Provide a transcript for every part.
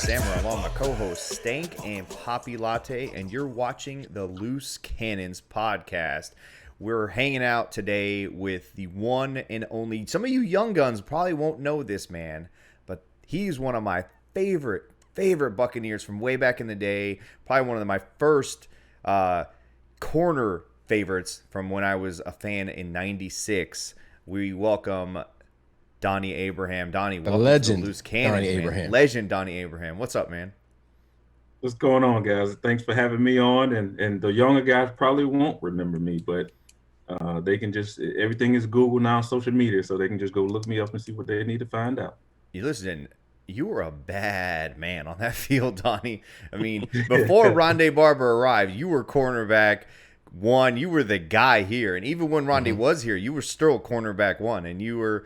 Sam. I'm on my co-host Stank and Poppy Latte, and you're watching the Loose Cannons podcast. We're hanging out today with the one and only. Some of you young guns probably won't know this man, but he's one of my favorite Buccaneers from way back in the day. Probably one of my first corner favorites from when I was a fan in '96. We welcome Donnie Abraham. Donnie, welcome legend, to the Loose Cannons, Donnie man. Abraham. Legend Donnie Abraham. What's up, man? What's going on, guys? Thanks for having me on. And the younger guys probably won't remember me, but they can just, everything is Google now, social media, so they can just go look me up and see what they need to find out. You listen, you were a bad man on that field, Donnie. I mean, before Rondé Barber arrived, you were cornerback one. You were the guy here. And even when Rondé was here, you were still cornerback one. And you were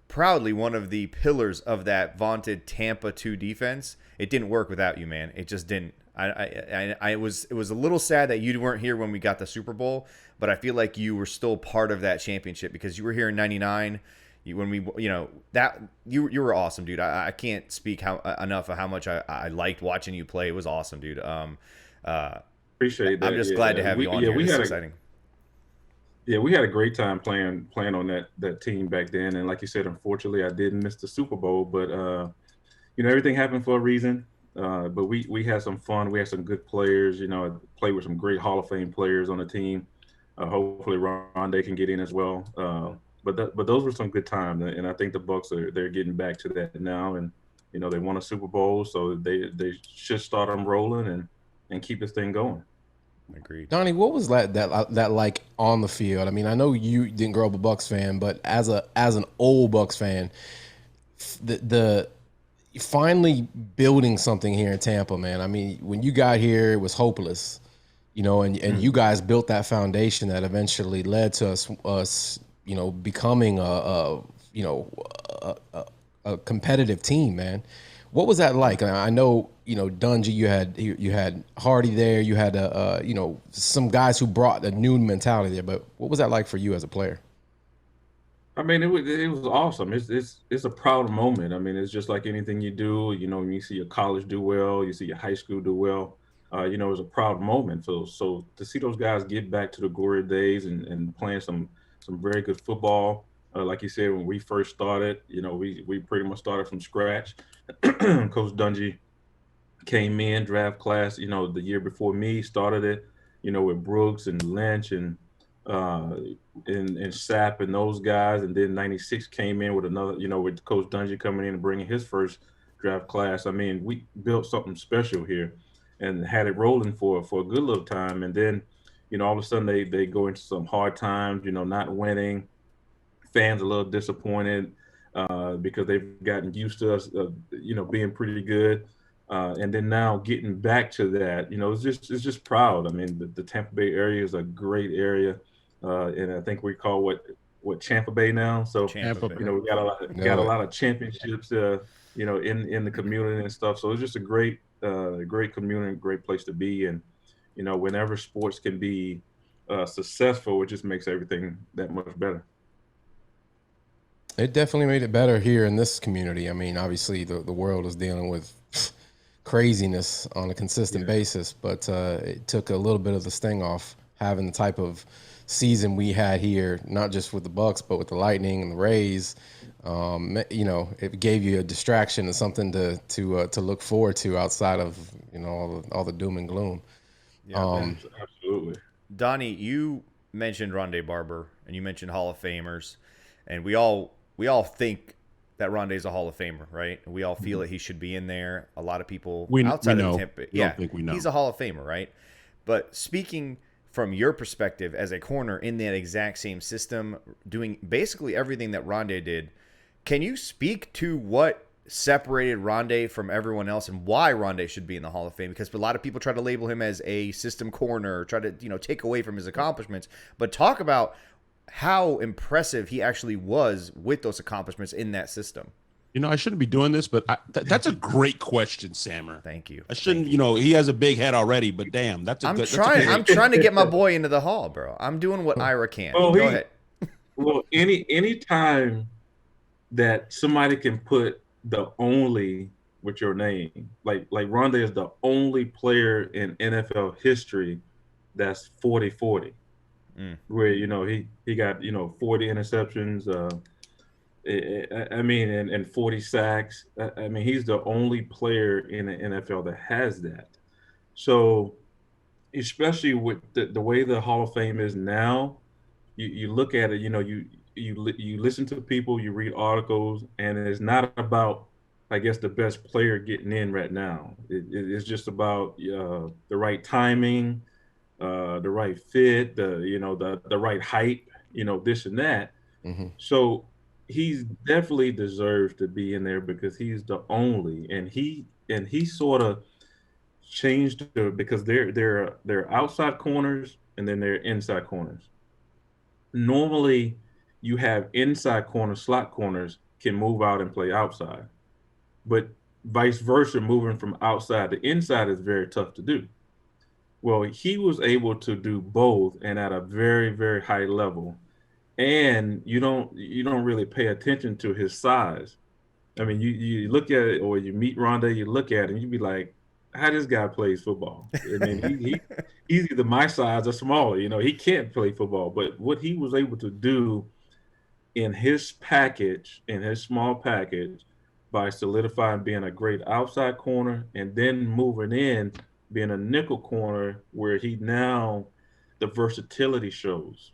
proudly one of the pillars of that vaunted Tampa 2 defense. It didn't work without you, man. It just didn't. It was a little sad that you weren't here when we got the Super Bowl, but I feel like you were still part of that championship because you were here in '99. You were awesome, dude. I can't speak enough of how much I liked watching you play. It was awesome, dude. Appreciate that. I'm just glad to have you on here. It's exciting. Yeah, we had a great time playing on that team back then. And like you said, unfortunately, I didn't miss the Super Bowl, but everything happened for a reason. But we had some fun. We had some good players. I played with some great Hall of Fame players on the team. Hopefully, Rondé can get in as well. But those were some good times, and I think the Bucs they're getting back to that now. And they won a Super Bowl, so they should start them rolling and keep this thing going. Agreed. Donnie, what was that like on the field? I mean, I know you didn't grow up a Bucs fan, but as an old Bucs fan, the finally building something here in Tampa, man. I mean, when you got here, it was hopeless, and you guys built that foundation that eventually led to us becoming a competitive team, man. What was that like? I know, Dungy, you had Hardy there, you had some guys who brought a new mentality there, but what was that like for you as a player? I mean, it was awesome. It's a proud moment. I mean, it's just like anything you do. When you see your college do well, you see your high school do well. It was a proud moment. So to see those guys get back to the glory days and playing some very good football, like you said, when we first started, we pretty much started from scratch. Coach Dungy came in, draft class, the year before me, started it, with Brooks and Lynch and Sapp and those guys, and then '96 came in with another, with Coach Dungy coming in and bringing his first draft class. I mean, we built something special here and had it rolling for a good little time, and then all of a sudden they go into some hard times, not winning, fans a little disappointed because they've gotten used to us being pretty good, and then now getting back to that, it's just proud. I mean, the Tampa Bay area is a great area. And I think we call what Tampa Bay now. So Tampa Bay. We got a lot of championships, in the community and stuff. So it's just a great community, great place to be. And whenever sports can be successful, it just makes everything that much better. It definitely made it better here in this community. I mean, obviously the world is dealing with craziness on a consistent basis, but it took a little bit of the sting off having the type of season we had here, not just with the Bucs, but with the Lightning and the Rays. It gave you a distraction and something to look forward to outside of all the doom and gloom. Yeah, absolutely. Donnie, you mentioned Rondé Barber and you mentioned Hall of Famers, and we all think that Rondé's a Hall of Famer, right? We all feel that he should be in there. A lot of people outside of Tampa, he's a Hall of Famer, right? But speaking from your perspective as a corner in that exact same system, doing basically everything that Rondé did, can you speak to what separated Rondé from everyone else and why Rondé should be in the Hall of Fame? Because a lot of people try to label him as a system corner, try to take away from his accomplishments, but talk about how impressive he actually was with those accomplishments in that system. I shouldn't be doing this, but that's a great question, Sammer. Thank you. I shouldn't, he has a big head already, but damn, I'm trying to get my boy into the Hall, bro. I'm doing what Ira can. Go ahead. Well, any time that somebody can put the only with your name. Like Rondé is the only player in NFL history that's 40-40, where he got 40 interceptions. I mean, and 40 sacks. I mean, he's the only player in the NFL that has that. So, especially with the way the Hall of Fame is now, you look at it. You listen to people, you read articles, and it's not about, I guess, the best player getting in right now. It's just about the right timing, the right fit, the right height, this and that. Mm-hmm. So he's definitely deserves to be in there because he's the only, and he sort of changed because they're outside corners and then they're inside corners. Normally, you have inside corners, slot corners can move out and play outside, but vice versa, moving from outside to inside is very tough to do. Well, he was able to do both and at a very, very high level. And you don't really pay attention to his size. I mean, you look at it, or you meet Rondé, you look at him, you be like, how this guy plays football? I mean, he's either my size or smaller. He can't play football. But what he was able to do in his package, in his small package, by solidifying being a great outside corner and then moving in, being a nickel corner, where he now the versatility shows.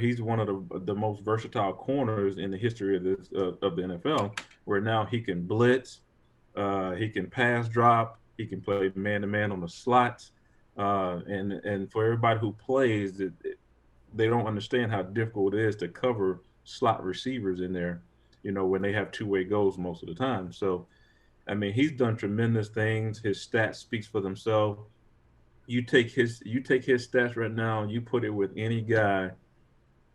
He's one of the most versatile corners in the history of the NFL, where now he can blitz, he can pass drop, he can play man-to-man on the slots, and for everybody who plays, they don't understand how difficult it is to cover slot receivers in there, when they have two-way goals most of the time. So, I mean, he's done tremendous things. His stats speaks for themselves. You take his stats right now, you put it with any guy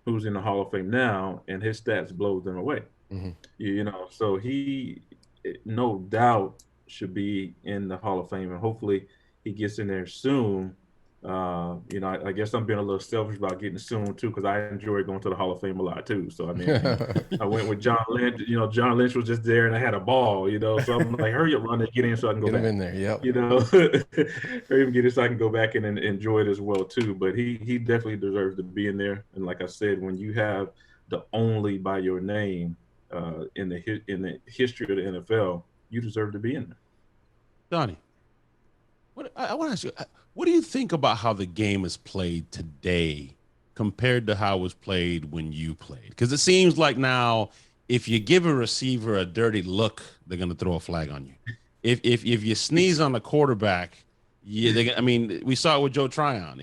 who's in the Hall of Fame now, and his stats blows them away. Mm-hmm. So he, no doubt, should be in the Hall of Fame, and hopefully he gets in there soon. I guess I'm being a little selfish about getting soon too, because I enjoy going to the Hall of Fame a lot too. So I mean, I went with John Lynch. John Lynch was just there, and I had a ball. So I'm like, hurry up, run it, get in so I can go get back. Him in there, yep. Hurry up, get in so I can go back and enjoy it as well too. But he definitely deserves to be in there. And like I said, when you have the only by your name in the history of the NFL, you deserve to be in there. Donnie, I want to ask you, what do you think about how the game is played today compared to how it was played when you played? Because it seems like now, if you give a receiver a dirty look, they're going to throw a flag on you. If you sneeze on the quarterback, we saw it with Joe Tryon.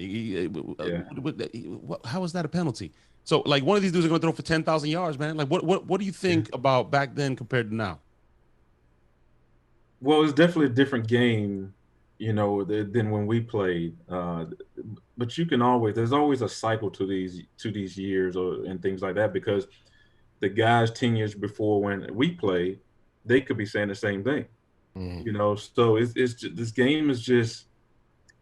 How was that a penalty? So, like, one of these dudes are going to throw for 10,000 yards, man. Like, what do you think about back then compared to now? Well, it's definitely a different game, than when we played. But there's always a cycle to these years and things like that, because the guys 10 years before when we played, they could be saying the same thing. So it's just, this game is just,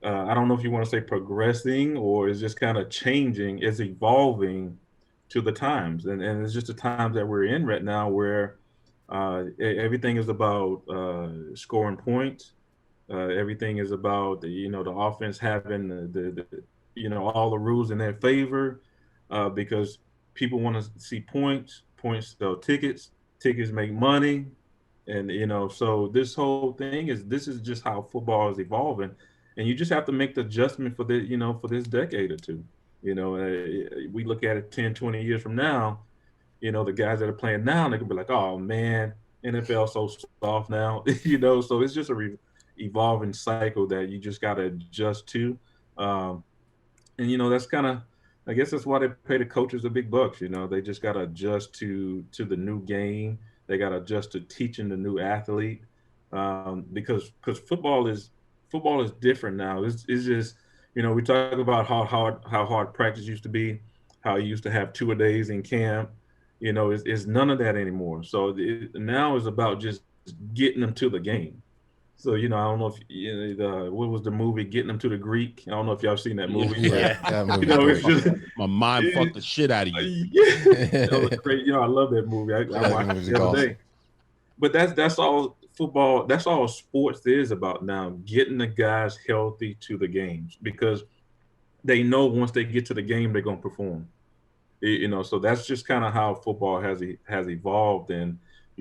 I don't know if you want to say progressing, or it's just kind of changing. It's evolving to the times. And it's just the times that we're in right now, where everything is about scoring points. Everything is about the offense having the all the rules in their favor, because people want to see points sell tickets make money, and so this whole thing is just how football is evolving, and you just have to make the adjustment for this decade or two. We look at it 10-20 years from now, the guys that are playing now, they could be like, oh man, NFL so soft now. So it's just a evolving cycle that you just got to adjust to, and that's kind of, I guess that's why they pay the coaches the big bucks. They just got to adjust to the new game. They got to adjust to teaching the new athlete, because football is different now. It's just, we talk about how hard practice used to be, how you used to have 2 a days in camp. It's none of that anymore. So now it's about just getting them to the game. So, I don't know if what was the movie, Getting Them to the Greek? I don't know if y'all seen that movie. Yeah, that movie. It's just, my mind fucked the shit out of you. Yeah, it was great. I love that movie. I watched it the other day. But that's all football, that's all sports is about now, getting the guys healthy to the games, because they know once they get to the game, they're going to perform. So that's just kind of how football has evolved. And,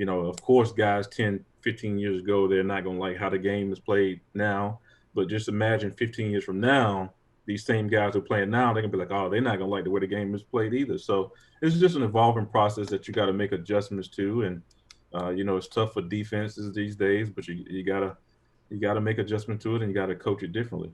of course, guys 10, 15 years ago, they're not going to like how the game is played now. But just imagine 15 years from now, these same guys who are playing now, they're going to be like, oh, they're not going to like the way the game is played either. So it's just an evolving process that you got to make adjustments to. And, it's tough for defenses these days, but you gotta make adjustment to it, and you got to coach it differently.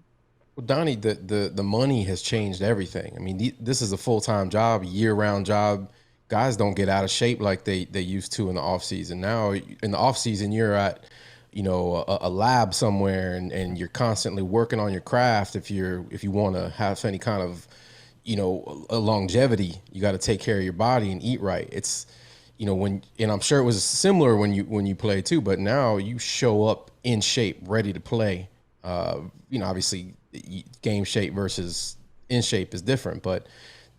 Well, Donnie, the money has changed everything. I mean, this is a full-time job, year-round job. Guys don't get out of shape like they used to in the offseason. Now, in the offseason, you're at, a lab somewhere, and you're constantly working on your craft. If you want to have any kind of, a longevity, you got to take care of your body and eat right. It's, and I'm sure it was similar when you play too, but now you show up in shape, ready to play. Obviously game shape versus in shape is different, but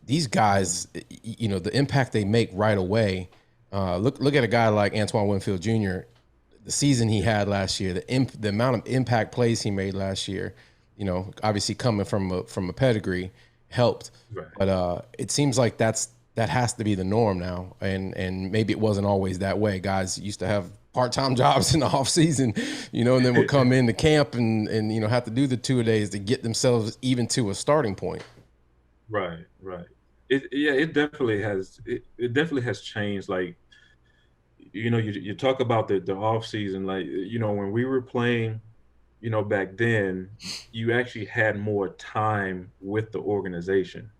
these guys, the impact they make right away. Look at a guy like Antoine Winfield Jr. The season he had last year, the amount of impact plays he made last year, obviously coming from a pedigree helped, right. But it seems like that has to be the norm now, and maybe it wasn't always that way. Guys used to have part-time jobs in the off season, and then would come into camp and have to do the 2-a-days to get themselves even to a starting point. Right. It definitely has. It definitely has changed. Like, you talk about the off season, like, when we were playing, back then, you actually had more time with the organization.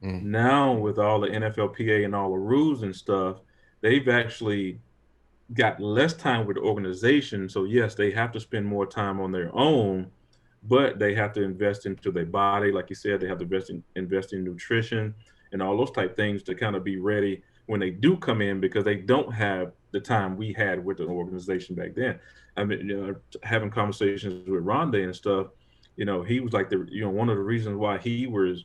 Now, with all the NFLPA and all the rules and stuff, they've actually got less time with the organization. So yes, they have to spend more time on their own, but they have to invest into their body. Like you said, they have to invest in nutrition and all those type things to kind of be ready when they do come in, because they don't have the time we had with the organization back then. I mean, having conversations with Rondé and stuff, he was like one of the reasons why he was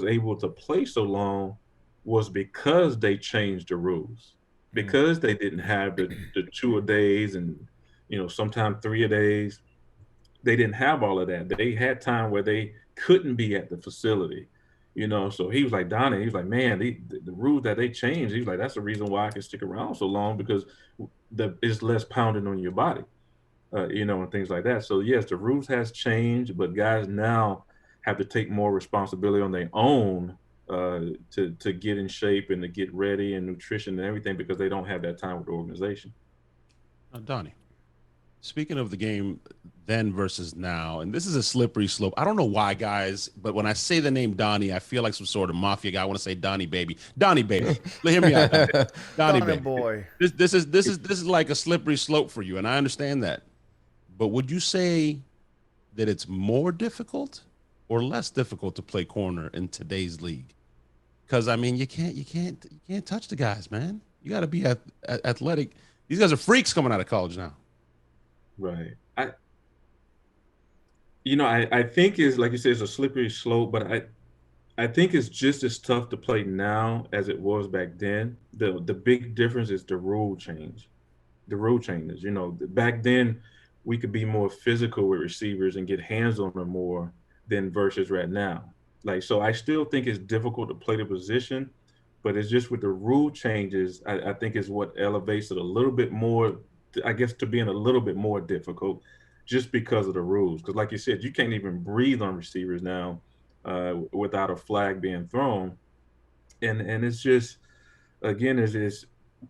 able to play so long was because they changed the rules. Because they didn't have the 2-a-days and, sometimes 3-a-days. They didn't have all of that. They had time where they couldn't be at the facility, So he was like, Donnie, he was like, man, the rules that they changed, he was like, that's the reason why I can stick around so long, because it's less pounding on your body, and things like that. So yes, the rules has changed, but guys now have to take more responsibility on their own to get in shape and to get ready, and nutrition and everything, because they don't have that time with the organization. Donnie, speaking of the game then versus now, and this is a slippery slope. I don't know why, guys, but when I say the name Donnie, I feel like some sort of mafia guy. I want to say Donnie baby. Donnie baby. Hear me out. Donnie baby. Boy. This is like a slippery slope for you, and I understand that. But would you say that it's more difficult or less difficult to play corner in today's league? Because I mean, you can't touch the guys, man. You got to be athletic. These guys are freaks coming out of college now. Right. I think it's, like you said, it's a slippery slope, but I think it's just as tough to play now as it was back then. The big difference is the rule change. The rule changes. Back then we could be more physical with receivers and get hands on them more than versus right now. Like, so I still think it's difficult to play the position, but it's just with the rule changes, I think is what elevates it a little bit more, I guess, to being a little bit more difficult, just because of the rules. Because like you said, you can't even breathe on receivers now without a flag being thrown. And it's just, again, it's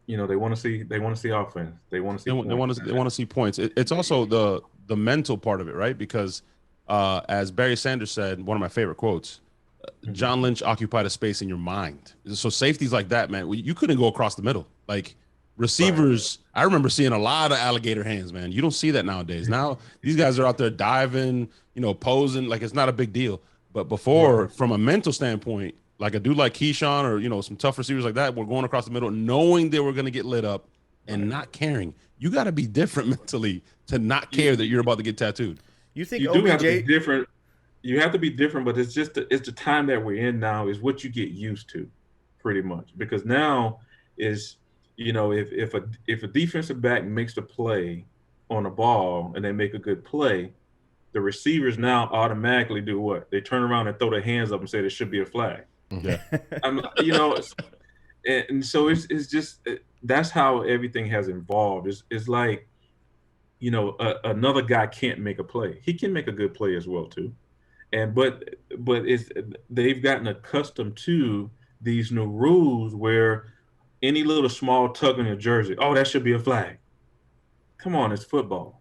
they want to see offense. They want to see points. They want to see points. It's also the mental part of it, right? Because as Barry Sanders said, one of my favorite quotes, John Lynch occupied a space in your mind. So safeties like that, man, you couldn't go across the middle. Like receivers, right. I remember seeing a lot of alligator hands, man. You don't see that nowadays. Now these guys are out there diving, posing like it's not a big deal. But before, from a mental standpoint, like a dude like Keyshawn or some tough receivers like that, were going across the middle, knowing they were going to get lit up and not caring. You got to be different mentally to not care that you're about to get tattooed. You think you do have to be different? You have to be different, but it's just it's the time that we're in now is what you get used to, pretty much. Because now is if a defensive back makes the play on the ball and they make a good play, the receivers now automatically do what? They turn around and throw their hands up and say there should be a flag. Yeah. And so it's just that's how everything has evolved. It's like, another guy can't make a play. He can make a good play as well too. But they've gotten accustomed to these new rules where any little small tug on your jersey, oh, that should be a flag. Come on, it's football.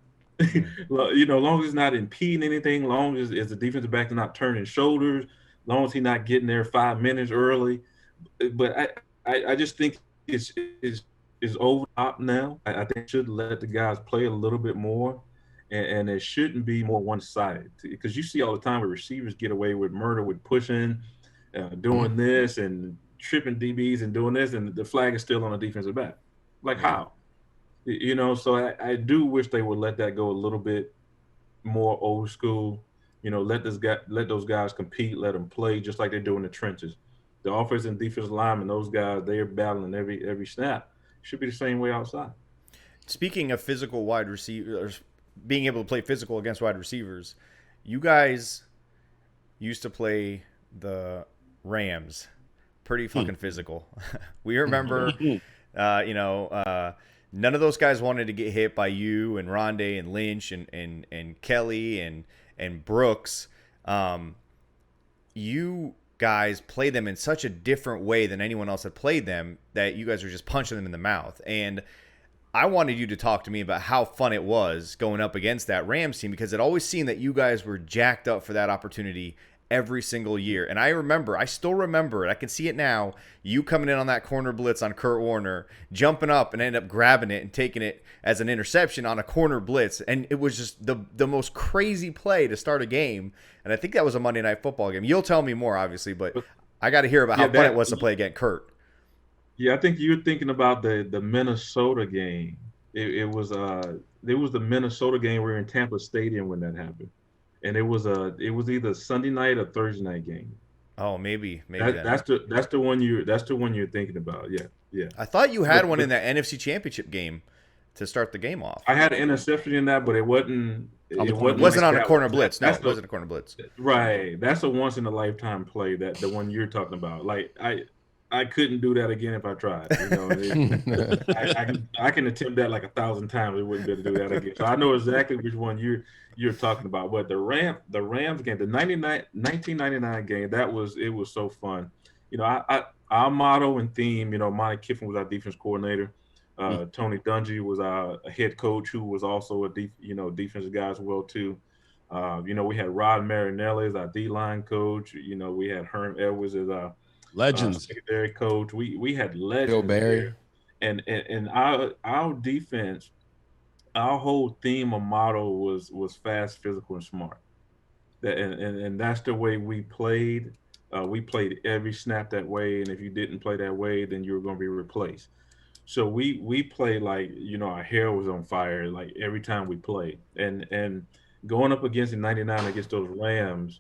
Long as it's not impeding anything, long as the defensive back is not turning shoulders, long as he's not getting there 5 minutes early. But I just think it's over top now. I think should let the guys play a little bit more, and it shouldn't be more one-sided, because you see all the time where receivers get away with murder, with pushing, doing this and tripping DBs and doing this, and the flag is still on the defensive back. Like how? So I do wish they would let that go a little bit more old school. Let those guys compete, let them play just like they do in the trenches. The offensive and defensive linemen, those guys, they are battling every snap. Should be the same way outside. Speaking of physical wide receivers, being able to play physical against wide receivers, you guys used to play the Rams pretty fucking physical. We remember, none of those guys wanted to get hit by you and Rondé and Lynch and Kelly and Brooks. You guys play them in such a different way than anyone else had played them that you guys were just punching them in the mouth. And I wanted you to talk to me about how fun it was going up against that Rams team, because it always seemed that you guys were jacked up for that opportunity every single year. And I still remember it. I can see it now. You coming in on that corner blitz on Kurt Warner, jumping up and end up grabbing it and taking it as an interception on a corner blitz. And it was just the most crazy play to start a game. And I think that was a Monday Night Football game. You'll tell me more, obviously, but I got to hear about how fun it was to play against Kurt. Yeah, I think you're thinking about the Minnesota game. It was the Minnesota game. We were in Tampa Stadium when that happened. And it was either Sunday night or Thursday night game. Oh, maybe that's the one you're thinking about. Yeah. I thought you had one in that NFC Championship game to start the game off. I had an interception in that, but it wasn't. It wasn't on a corner blitz. No, it wasn't a corner blitz. Right. That's a once in a lifetime play. That the one you're talking about. Like I couldn't do that again if I tried. I can attempt that like 1,000 times. It wouldn't be able to do that again. So I know exactly which one you're talking about. But the Rams game, the 1999 game, it was so fun. Our motto and theme. Monty Kiffin was our defense coordinator. Tony Dungy was our head coach, who was also a defensive guy as well too. We had Rod Marinelli as our D-line coach. We had Herm Edwards as our legends secondary coach. We had legends. Bill Barry. And our defense, our whole theme or motto was fast, physical, and smart. And that's the way we played. We played every snap that way, and if you didn't play that way, then you were going to be replaced. So we played like our hair was on fire like every time we played. And going up against in '99 against those Rams.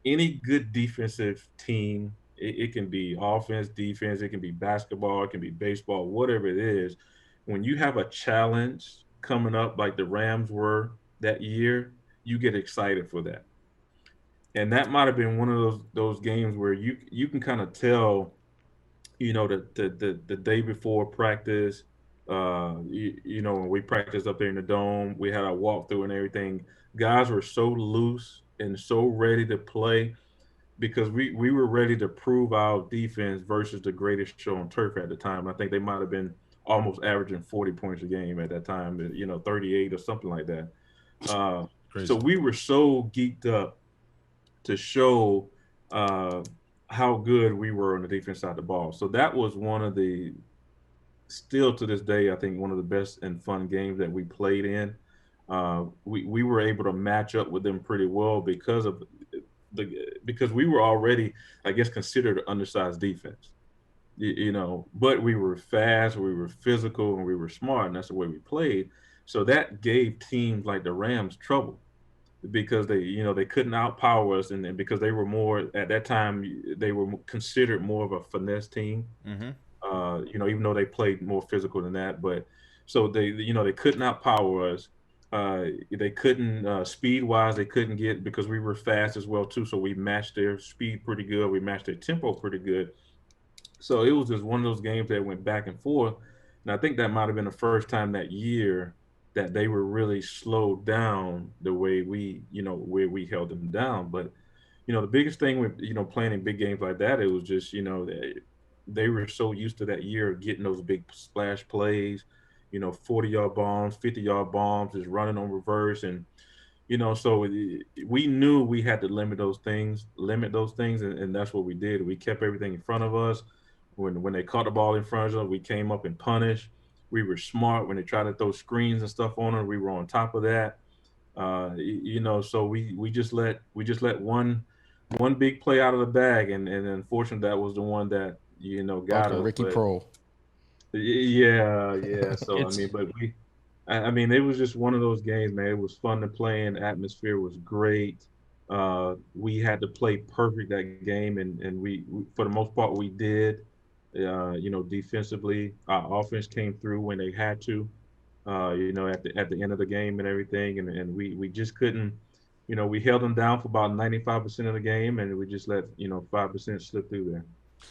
Any good defensive team, it can be offense, defense, it can be basketball, it can be baseball, whatever it is. When you have a challenge coming up like the Rams were that year, you get excited for that. And that might have been one of those games where you can kind of tell, the day before practice, when we practiced up there in the dome, we had our walkthrough and everything. Guys were so loose and so ready to play because we were ready to prove our defense versus the greatest show on turf at the time. I think they might have been almost averaging 40 points a game at that time, 38 or something like that. So we were so geeked up to show how good we were on the defense side of the ball. So that was one of the, still to this day, I think one of the best and fun games that we played in. We were able to match up with them pretty well because we were already, I guess, considered an undersized defense, but we were fast, we were physical, and we were smart, and that's the way we played. So that gave teams like the Rams trouble because they couldn't outpower us, and because they were more at that time, they were considered more of a finesse team. Mm-hmm. Even though they played more physical than that, but So they could not power us. They couldn't speed wise. They couldn't get because we were fast as well too. So we matched their speed pretty good. We matched their tempo pretty good. So it was just one of those games that went back and forth. And I think that might have been the first time that year that they were really slowed down the way where we held them down. But the biggest thing with playing in big games like that, it was just they were so used to that year of getting those big splash plays, 40-yard bombs, 50-yard bombs, just running on reverse, and so we knew we had to limit those things, and that's what we did. We kept everything in front of us. When they caught the ball in front of us, we came up and punished. We were smart when they tried to throw screens and stuff on us. We were on top of that. So we just let one big play out of the bag, and unfortunately that was the one that got us. Ricky Prohl. Yeah. So I mean, it was just one of those games, man. It was fun to play in. The atmosphere was great. We had to play perfect that game, and we for the most part we did. Defensively, our offense came through when they had to. At the end of the game and everything, and we just couldn't. We held them down for about 95% of the game, and we just let 5% slip through there.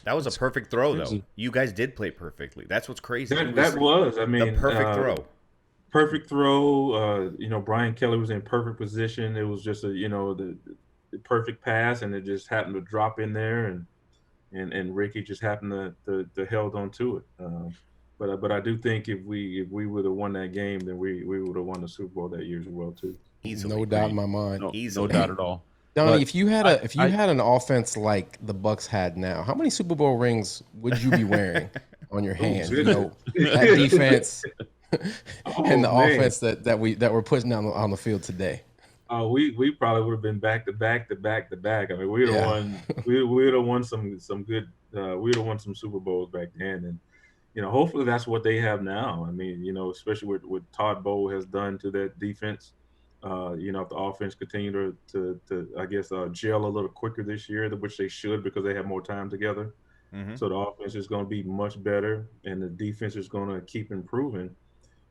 That was a perfect throw, though. You guys did play perfectly. That's what's crazy. I mean, the perfect throw. Perfect throw. Brian Kelly was in perfect position. It was just the perfect pass, and it just happened to drop in there, and Ricky just happened to held on to it. But I do think if we would have won that game, then we would have won the Super Bowl that year as well too. Easily. No doubt in my mind. No doubt at all. Donnie, But if you had an offense like the Bucs had now, how many Super Bowl rings would you be wearing on your hand? That defense and the offense that we're putting on the field today. Oh, we probably would have been back to back. I mean, we'd have won. We'd have won some good. We'd have won some Super Bowls back then, and hopefully that's what they have now. I mean, especially what Todd Bowles has done to that defense. If the offense continue to I guess gel a little quicker this year, which they should because they have more time together. Mm-hmm. So the offense is going to be much better, and the defense is going to keep improving.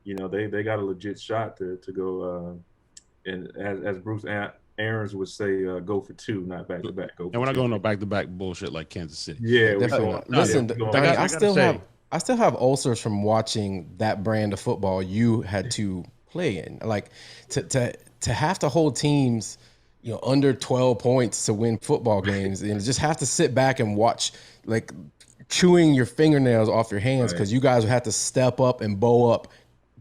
They got a legit shot to go. And as Bruce Arians would say, go for two, not back to back. And we're not going no back to back bullshit like Kansas City. Yeah, listen, Donnie, I still have ulcers from watching that brand of football you had to play in. Like to have to hold teams, under 12 points to win football games, and just have to sit back and watch, like chewing your fingernails off your hands because you guys would have to step up and bow up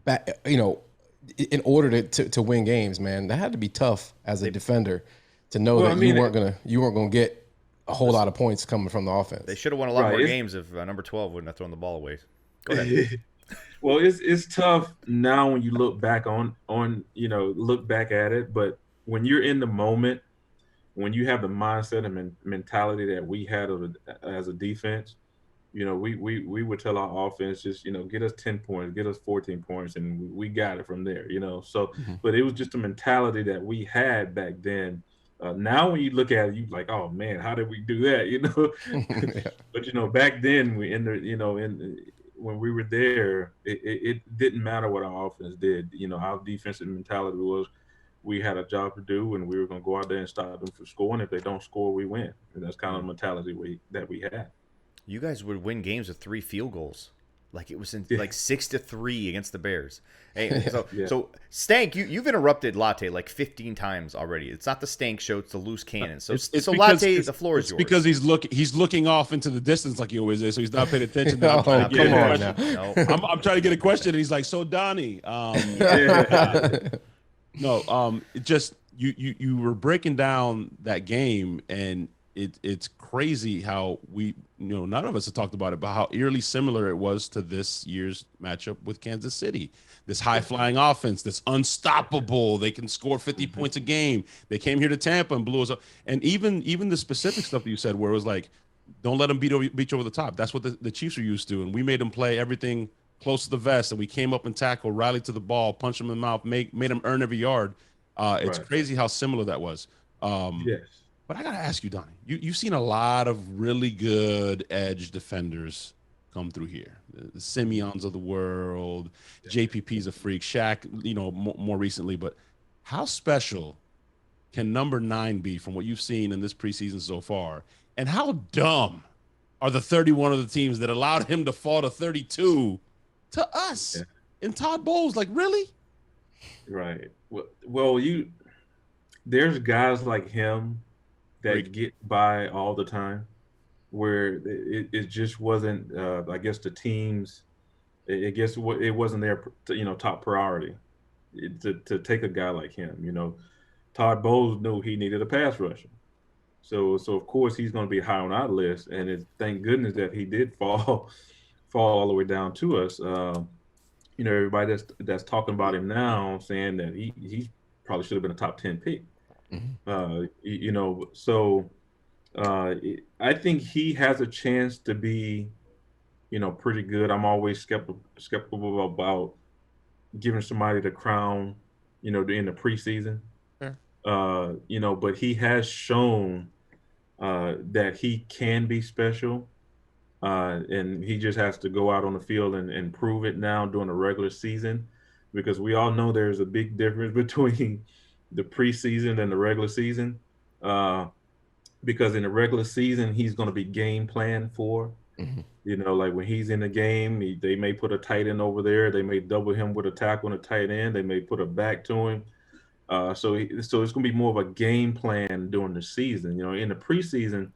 back, in order to win games, man. That had to be tough as a defender to know you weren't gonna get a whole lot of points coming from the offense. They should have won a lot more games if number 12 wouldn't have thrown the ball away. Go ahead. Well, it's tough now when you look back look back at it, but when you're in the moment, when you have the mindset and mentality that we had as a defense, we would tell our offense just, get us 10 points, get us 14 points, and we got it from there, So, but it was just a mentality that we had back then. Now when you look at it, you like, oh man, how did we do that? But back then when we were there, it didn't matter what our offense did. Our defensive mentality was we had a job to do, and we were going to go out there and stop them from scoring. If they don't score, we win. And that's kind of the mentality that we had. You guys would win games with 3 field goals. Like it was like 6-3 against the Bears. Hey, so Stank, you've interrupted Latte like 15 times already. It's not the Stank show; it's the loose cannon. So Latte, the floor is yours. Because he's looking off into the distance like he always is, so he's not paying attention. Come on now. I'm trying to get a question, and he's like, "So Donnie, just you were breaking down that game, and it's crazy how we, none of us have talked about it, but how eerily similar it was to this year's matchup with Kansas City. This high-flying offense, this unstoppable. They can score 50 points a game. They came here to Tampa and blew us up. And even the specific stuff that you said, where it was like, don't let them beat you over the top. That's what the Chiefs are used to, and we made them play everything close to the vest, and we came up and tackled, rallied to the ball, punched them in the mouth, made them earn every yard. It's crazy how similar that was. Yes. But I got to ask you, Donnie, you've seen a lot of really good edge defenders come through here. The Simeons of the world, JPP's a freak, Shaq, more recently. But how special can number 9 be from what you've seen in this preseason so far? And how dumb are the 31 of the teams that allowed him to fall to 32 to us and Todd Bowles? Like, really? Right. Well, there's guys like him that get by all the time, where it just wasn't. I guess the teams, it wasn't their top priority to take a guy like him. Todd Bowles knew he needed a pass rusher, so of course he's going to be high on our list, and thank goodness that he did fall all the way down to us. Everybody that's talking about him now, saying that he probably should have been a top 10 pick. So I think he has a chance to be, pretty good. I'm always skeptical about giving somebody the crown, in the preseason. Sure. But he has shown that he can be special. And he just has to go out on the field and prove it now during the regular season, because we all know there's a big difference between the preseason and the regular season. Because in the regular season, he's going to be game planned for. Like when he's in the game, they may put a tight end over there. They may double him with a tackle and a tight end. They may put a back to him. So it's going to be more of a game plan during the season. In the preseason,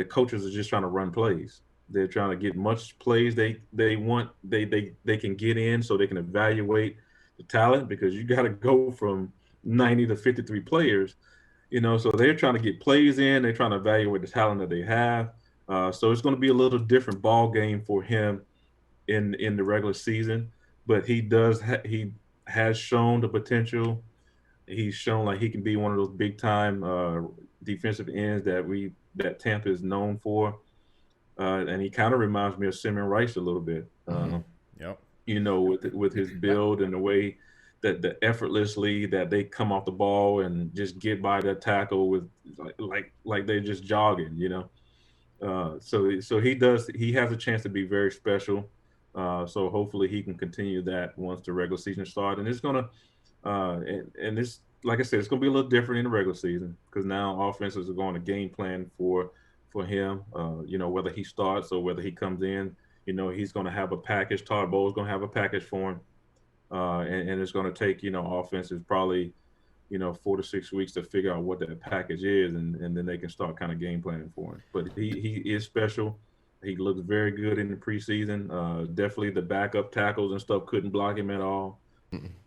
coaches are just trying to run plays. They're trying to get much plays they can get in, so they can evaluate the talent, because you got to go from 90 to 53 players, so they're trying to get plays in. They're trying to evaluate the talent that they have. So it's going to be a little different ball game for him in the regular season, but he has shown the potential. He's shown like he can be one of those big time defensive ends that Tampa is known for. And he kind of reminds me of Simeon Rice a little bit. With his build and the way that the effortlessly that they come off the ball and just get by that tackle with like they're just jogging. So he has a chance to be very special. So hopefully he can continue that once the regular season starts. And it's gonna and it's, like I said, it's gonna be a little different in the regular season, because now offenses are going to game plan for him, whether he starts or whether he comes in, he's going to have a package. Todd Bowles is going to have a package for him. And it's going to take, offenses probably, 4 to 6 weeks to figure out what that package is. And then they can start kind of game planning for him. But he is special. He looks very good in the preseason. Definitely the backup tackles and stuff couldn't block him at all.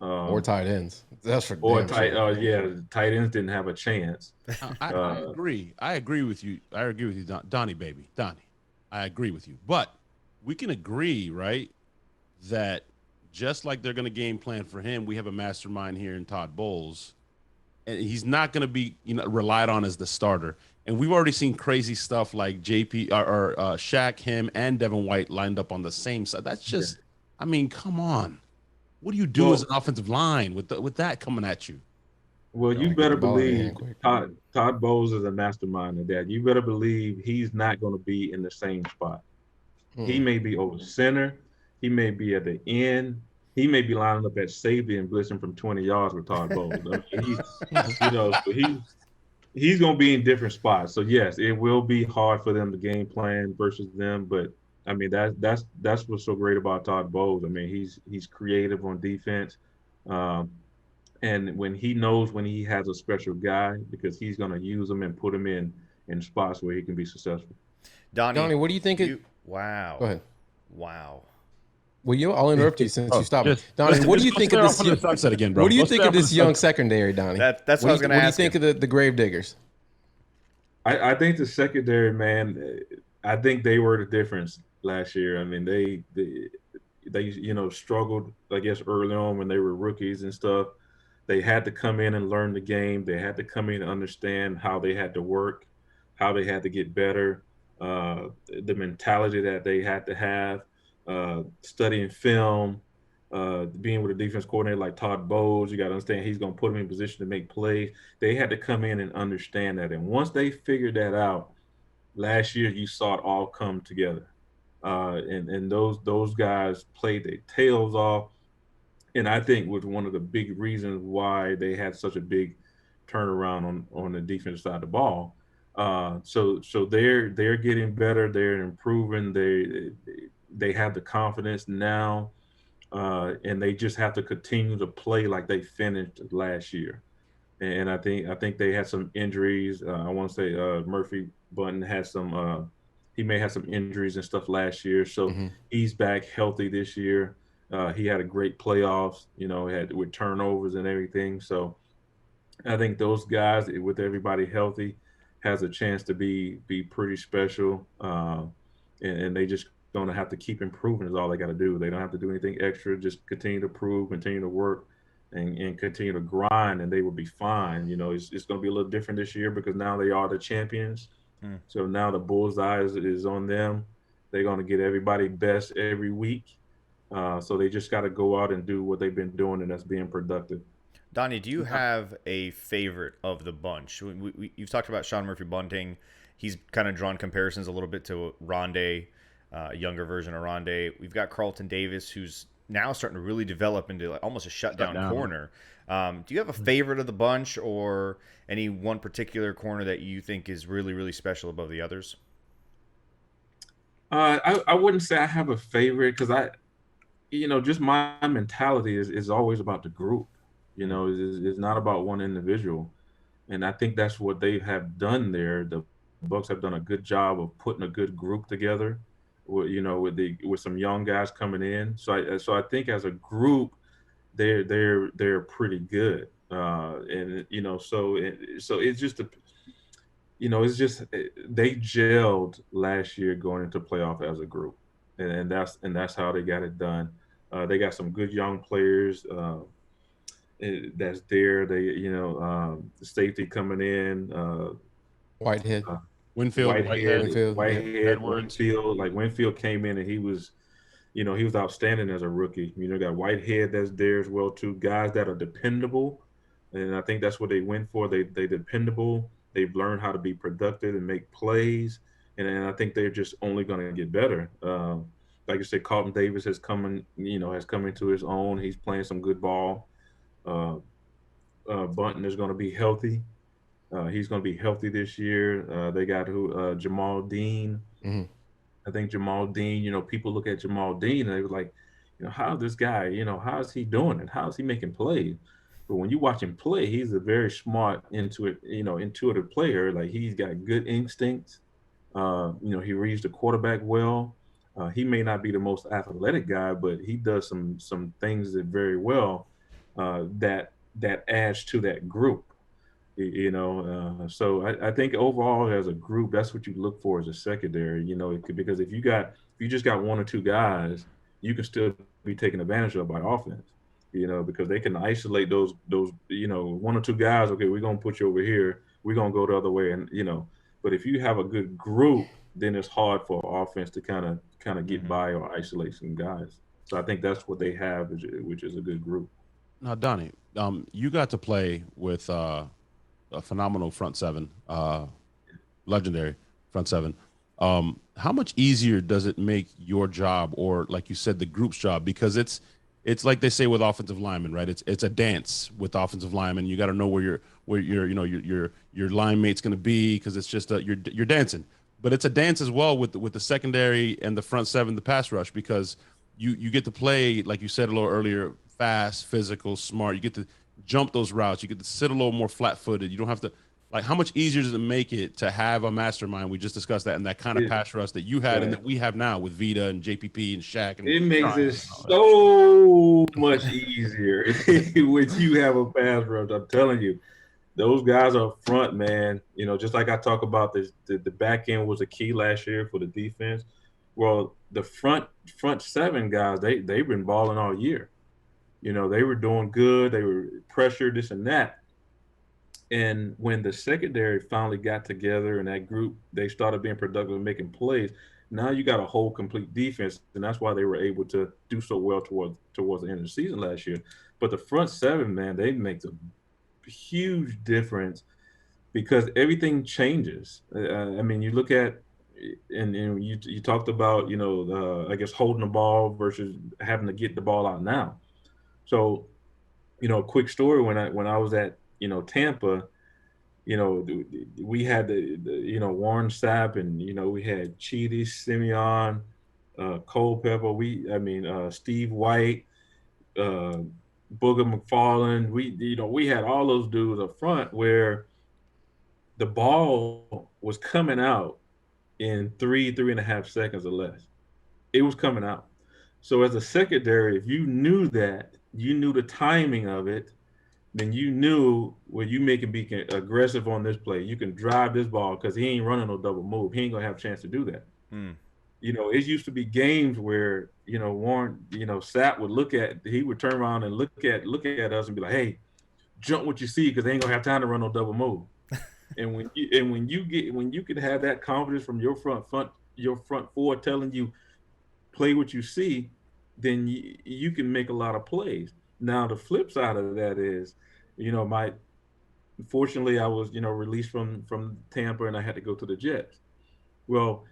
Or tight ends. That's for tight ends didn't have a chance. I agree. I agree with you. Donnie, baby. Donnie. I agree with you. But we can agree, right, that just like they're going to game plan for him, we have a mastermind here in Todd Bowles, and he's not going to be relied on as the starter. And we've already seen crazy stuff like JP or Shaq, him, and Devin White lined up on the same side. That's just, I mean, come on. What do you do as an offensive line with that coming at you? Well, you better believe Todd Bowles is a mastermind of that. You better believe he's not going to be in the same spot. He may be over center. He may be at the end. He may be lining up at safety and blitzing from 20 yards with Todd Bowles. He's going to be in different spots. So yes, it will be hard for them to game plan versus them, but I mean, that's what's so great about Todd Bowles. I mean, he's creative on defense, and when he knows when he has a special guy, because he's going to use them and put him in spots where he can be successful. Donnie, what do you think? Wow. Go ahead. Wow. Well, I'll interrupt you since you stopped. Donnie, what do you think of this? What do you think of this young secondary, Donnie? That's what I was going to ask. What do you think of the Grave Diggers? I think the secondary, man, I think they were the difference last year. I mean, they struggled, I guess, early on when they were rookies and stuff. They had to come in and learn the game. They had to come in and understand how they had to work, how they had to get better, the mentality that they had to have, studying film, being with a defense coordinator like Todd Bowles. You got to understand he's going to put them in position to make plays. They had to come in and understand that. And once they figured that out, last year you saw it all come together. and those guys played their tails off, and I think was one of the big reasons why they had such a big turnaround on the defensive side of the ball. So they're getting better, they're improving, they have the confidence now, and they just have to continue to play like they finished last year. And I think they had some injuries. I want to say Murphy Bunton had some. He may have some injuries and stuff last year, so Mm-hmm. he's back healthy this year. He had a great playoffs, had with turnovers and everything. So I think those guys, with everybody healthy, has a chance to be pretty special. And they just going to have to keep improving is all they got to do. They don't have to do anything extra. Just continue to prove, continue to work, and continue to grind, and they will be fine. It's going to be a little different this year because now they are the champions. Hmm. So now the bullseye is on them. They're going to get everybody best every week. So they just got to go out and do what they've been doing, and that's being productive. Donnie, do you have a favorite of the bunch? You've talked about Sean Murphy Bunting. He's kind of drawn comparisons a little bit to Rondé, a younger version of Rondé. We've got Carlton Davis, who's now starting to really develop into like almost a shutdown corner. Do you have a favorite of the bunch or any one particular corner that you think is really, really special above the others? I wouldn't say I have a favorite because just my mentality is always about the group. It's not about one individual, and I think that's what they have done there. The Bucs have done a good job of putting a good group together, with some young guys coming in. So I think as a group, they're pretty good, and so it's just they gelled last year going into playoff as a group, and that's how they got it done. They got some good young players. That's there. The safety coming in, Whitehead. Whitehead, Edwards. Winfield. Like Winfield came in and he was outstanding as a rookie. Got Whitehead that's there as well too. Guys that are dependable, and I think that's what they went for. They dependable. They've learned how to be productive and make plays, and I think they're just only going to get better. Like you said, Carlton Davis has come into his own. He's playing some good ball. Bunton is going to be healthy. He's going to be healthy this year. They got Jamal Dean. Mm-hmm. I think Jamal Dean, people look at Jamal Dean and they were like, how's this guy, how's he doing it? How's he making plays? But when you watch him play, he's a very smart, intuitive player. Like he's got good instincts. He reads the quarterback well. He may not be the most athletic guy, but he does some things that very well that adds to that group. So I think overall as a group, that's what you look for as a secondary. Because if you just got one or two guys, you can still be taken advantage of by offense. Because they can isolate those one or two guys. Okay, we're gonna put you over here. We're gonna go the other way, and But if you have a good group, then it's hard for offense to kind of get by or isolate some guys. So I think that's what they have, which is a good group. Now, Donnie, you got to play with a phenomenal front seven, legendary front seven. How much easier does it make your job, or like you said, the group's job? Because it's like they say with offensive linemen, right? It's a dance with offensive linemen. You got to know where your line mate's going to be, because it's just you're dancing. But it's a dance as well with the secondary and the front seven, the pass rush, because you get to play, like you said a little earlier, fast, physical, smart. You get to jump those routes. You get to sit a little more flat-footed. You don't have to, like, how much easier does it make it to have a mastermind? We just discussed that, and that kind of pass rush that you had and that we have now with Vita and JPP and Shaq. And it makes it so much easier when you have a pass rush. I'm telling you, those guys up front, man. Just like I talk about this, the back end was a key last year for the defense. Well, the front seven guys, they've been balling all year. They were doing good. They were pressured, this and that. And when the secondary finally got together and that group, they started being productive and making plays. Now you got a whole complete defense, and that's why they were able to do so well towards the end of the season last year. But the front seven, man, they make a huge difference because everything changes. You look at and you talked about, I guess holding the ball versus having to get the ball out now. So, quick story, when I was at, Tampa, we had the Warren Sapp, and we had Cheedy, Simeon, Culpepper, Steve White, uh, Booger McFarland. We had all those dudes up front where the ball was coming out in 3.5 seconds or less. It was coming out. So as a secondary, if you knew that, you knew the timing of it, then you knew, well, you make him be aggressive on this play. You can drive this ball because he ain't running no double move. He ain't gonna have a chance to do that. It used to be games where, Warren, Sapp would he would turn around and look at us and be like, hey, jump what you see because they ain't gonna have time to run no double move. And when you could have that confidence from your front four telling you play what you see, then you can make a lot of plays. Now the flip side of that is, fortunately I was, released from Tampa and I had to go to the Jets. Well,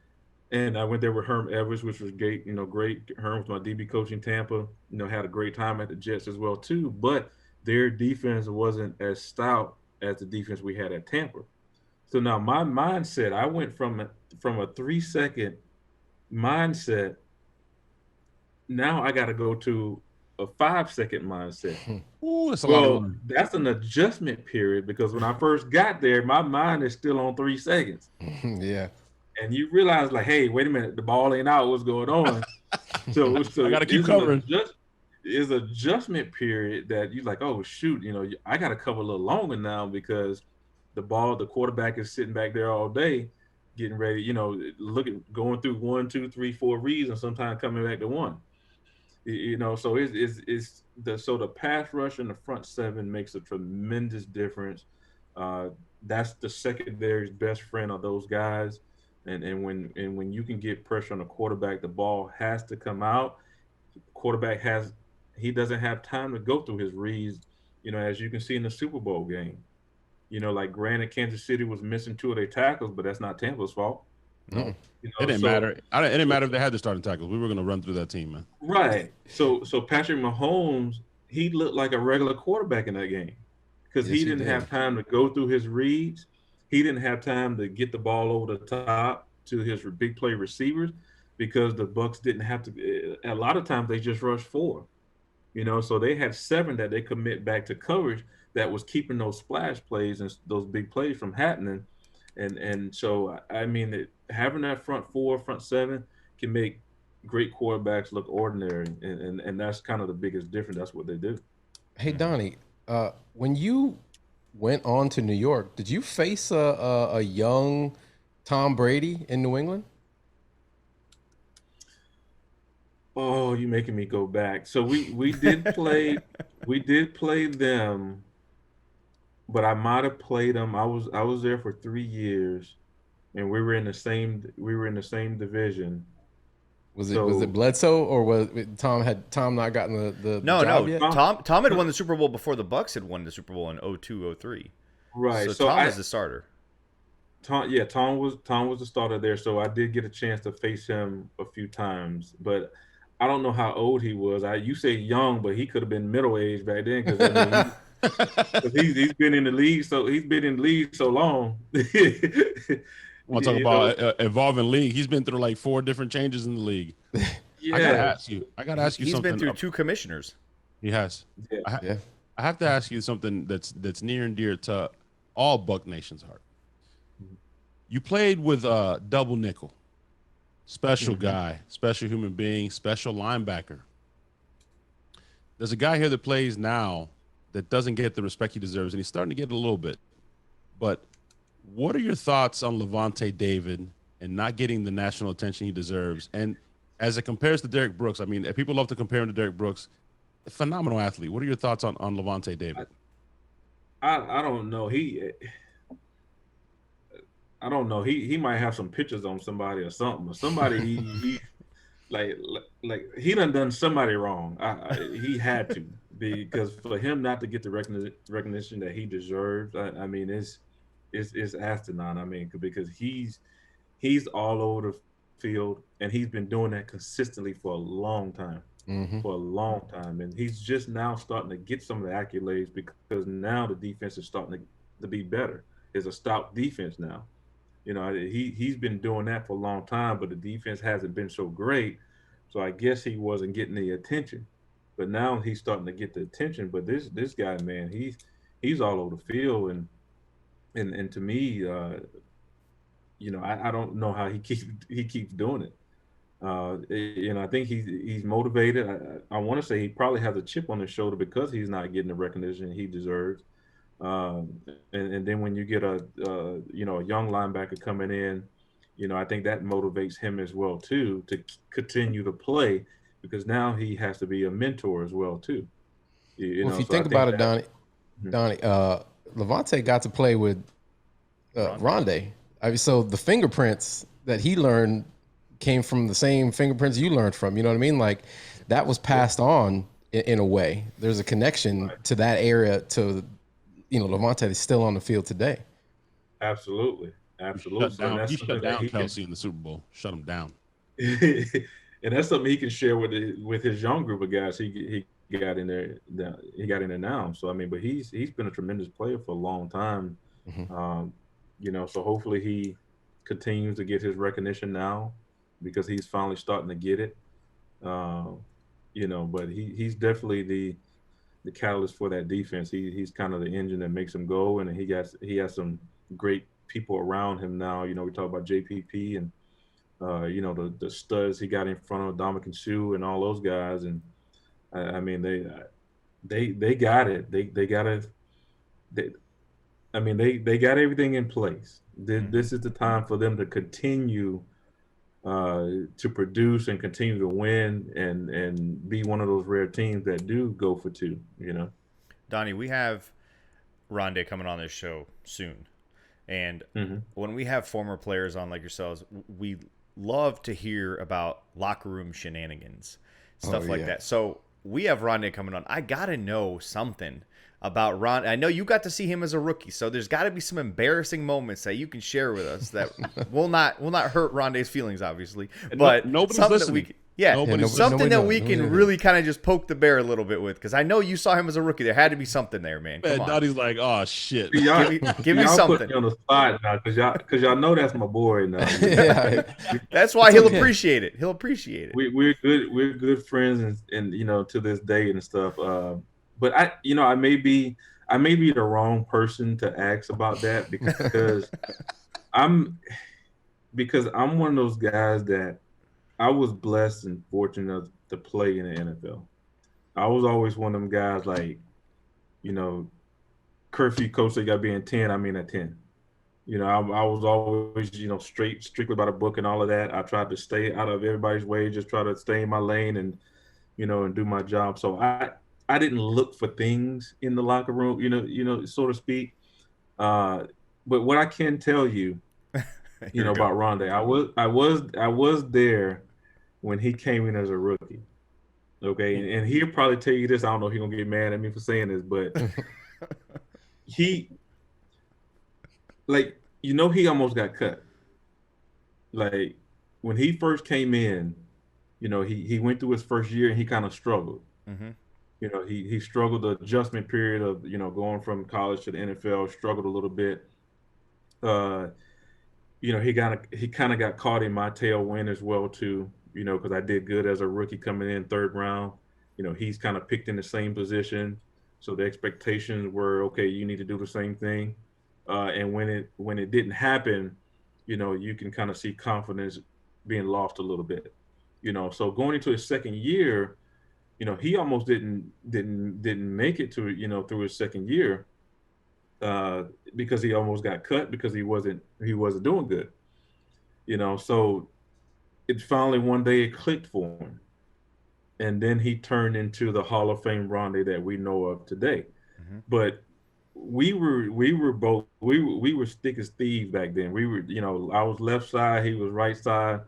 and I went there with Herm Edwards, which was great. Great. Herm was my DB coach in Tampa. Had a great time at the Jets as well too. But their defense wasn't as stout as the defense we had at Tampa. So now my mindset, I went from a 3-second mindset. Now I got to go to a 5-second mindset. Ooh, that's a lot. That's an adjustment period because when I first got there, my mind is still on 3 seconds. Yeah. And you realize, like, hey, wait a minute, the ball ain't out. What's going on? So I got to keep covering. It's an adjustment period that you're like, oh, shoot, I got to cover a little longer now because the quarterback is sitting back there all day getting ready, going through 1, 2, 3, 4 reads and sometimes coming back to one. So the pass rush in the front seven makes a tremendous difference. That's the secondary's best friend of those guys. And when you can get pressure on the quarterback, the ball has to come out. The quarterback doesn't have time to go through his reads, as you can see in the Super Bowl game. Like granted, Kansas City was missing 2 of their tackles, but that's not Tampa's fault. No. It didn't matter. It didn't matter if they had the starting tackles. We were going to run through that team, man. Right. So Patrick Mahomes, he looked like a regular quarterback in that game because he didn't have time to go through his reads. He didn't have time to get the ball over the top to his big play receivers because the Bucs didn't have to. A lot of times they just rushed 4, so they had 7 that they commit back to coverage that was keeping those splash plays and those big plays from happening. And so, having that front 4, front 7 can make great quarterbacks look ordinary. And that's kind of the biggest difference. That's what they do. Hey, Donnie, when you went on to New York, did you face a young Tom Brady in New England? Oh, you're making me go back. So we did play them, but I might have played them. I was there for 3 years, and we were in the same division. Was it Bledsoe, or was Tom not gotten the job yet? Tom had won the Super Bowl before the Bucs had won the Super Bowl in 02-03. Right. So Tom was the starter. Tom was the starter there, so I did get a chance to face him a few times, but I don't know how old he was. You say young, but he could have been middle aged back then because he's been in the league so long. I want to talk about evolving league. He's been through like 4 different changes in the league. Yeah. I gotta ask you He's something. He's been through 2 commissioners. He has. Yeah. I have to ask you something that's near and dear to all Buck Nation's heart. You played with double nickel, special guy, special human being, special linebacker. There's a guy here that plays now that doesn't get the respect he deserves, and he's starting to get it a little bit. But what are your thoughts on Levante David and not getting the national attention he deserves? And as it compares to Derek Brooks, I mean, people love to compare him to Derek Brooks. A phenomenal athlete. What are your thoughts on Levante David? I don't know. I don't know. He might have some pictures on somebody or something. Or somebody he like he done somebody wrong. He had to, because for him not to get the recognition that he deserves, I mean, it's asinine. I mean, because he's he's all over the field, and he's been doing that consistently for a long time. Mm-hmm. For a long time, and he's just now starting to get some of the accolades because now the defense is starting to be better. It's a stout defense now. You know, he's been doing that for a long time, but the defense hasn't been so great. So I guess he wasn't getting the attention. But now he's starting to get the attention. But this guy, man, he's all over the field, and to me, I don't know how he keeps doing it. I think he's motivated. I want to say he probably has a chip on his shoulder because he's not getting the recognition he deserves. And then when you get a young linebacker coming in, I think that motivates him as well too to continue to play because now he has to be a mentor as well too. If you think about it, Donnie, Levante got to play with Rondé. I mean, so the fingerprints that he learned came from the same fingerprints you learned from. You know what I mean? Like that was passed on in a way. There's a connection to that area to. Levante is still on the field today. Absolutely. He shut down Kelsey in the Super Bowl. Shut him down. And that's something he can share with his young group of guys. He got in there. He got in there now. So I mean, but he's been a tremendous player for a long time. Mm-hmm. So hopefully he continues to get his recognition now because he's finally starting to get it. But he's definitely the catalyst for that defense. He's kind of the engine that makes him go, and he has some great people around him now. We talk about JPP and the studs he got in front of Dominican Sue and all those guys, and I mean they got it. They got it. They got everything in place. This is the time for them to continue to produce and continue to win and be one of those rare teams that do go for two, Donnie, we have Rondé coming on this show soon. And when we have former players on like yourselves, we love to hear about locker room shenanigans, stuff like that. So we have Rondé coming on. I got to know something about Ron. I know you got to see him as a rookie, so there's got to be some embarrassing moments that you can share with us that will not hurt Rondé's feelings, obviously. But nobody's something listening. Something that we can really kind of just poke the bear a little bit with, because I know you saw him as a rookie. There had to be something there, man. Come on. Donnie's like, oh shit. Give me something. Put me on the spot now, because y'all know that's my boy now. That's why he'll appreciate it. He'll appreciate it. We're good friends, and to this day and stuff. But I may be the wrong person to ask about that because I'm one of those guys that I was blessed and fortunate to play in the NFL. I was always one of them guys like, curfew coach said you got to be in 10, I'm in at 10. I was always, strictly by the book and all of that. I tried to stay out of everybody's way, just try to stay in my lane and, and do my job. So I didn't look for things in the locker room, so to speak. But what I can tell you, about Rondé, I was there when he came in as a rookie. Okay, and he'll probably tell you this. I don't know if he's gonna get mad at me for saying this, but he almost got cut. Like when he first came in, he went through his first year and he kind of struggled. Mm-hmm. He struggled the adjustment period of, going from college to the NFL, struggled a little bit. He kind of got caught in my tailwind as well too, because I did good as a rookie coming in third round. He's kind of picked in the same position. So the expectations were, okay, you need to do the same thing. And when it didn't happen, you can kind of see confidence being lost a little bit. So going into his second year, he almost didn't make it to, through his second year because he almost got cut because he wasn't doing good. So it finally one day it clicked for him. And then he turned into the Hall of Fame Rondé that we know of today. Mm-hmm. But we were thick as thieves back then. We were, I was left side, he was right side.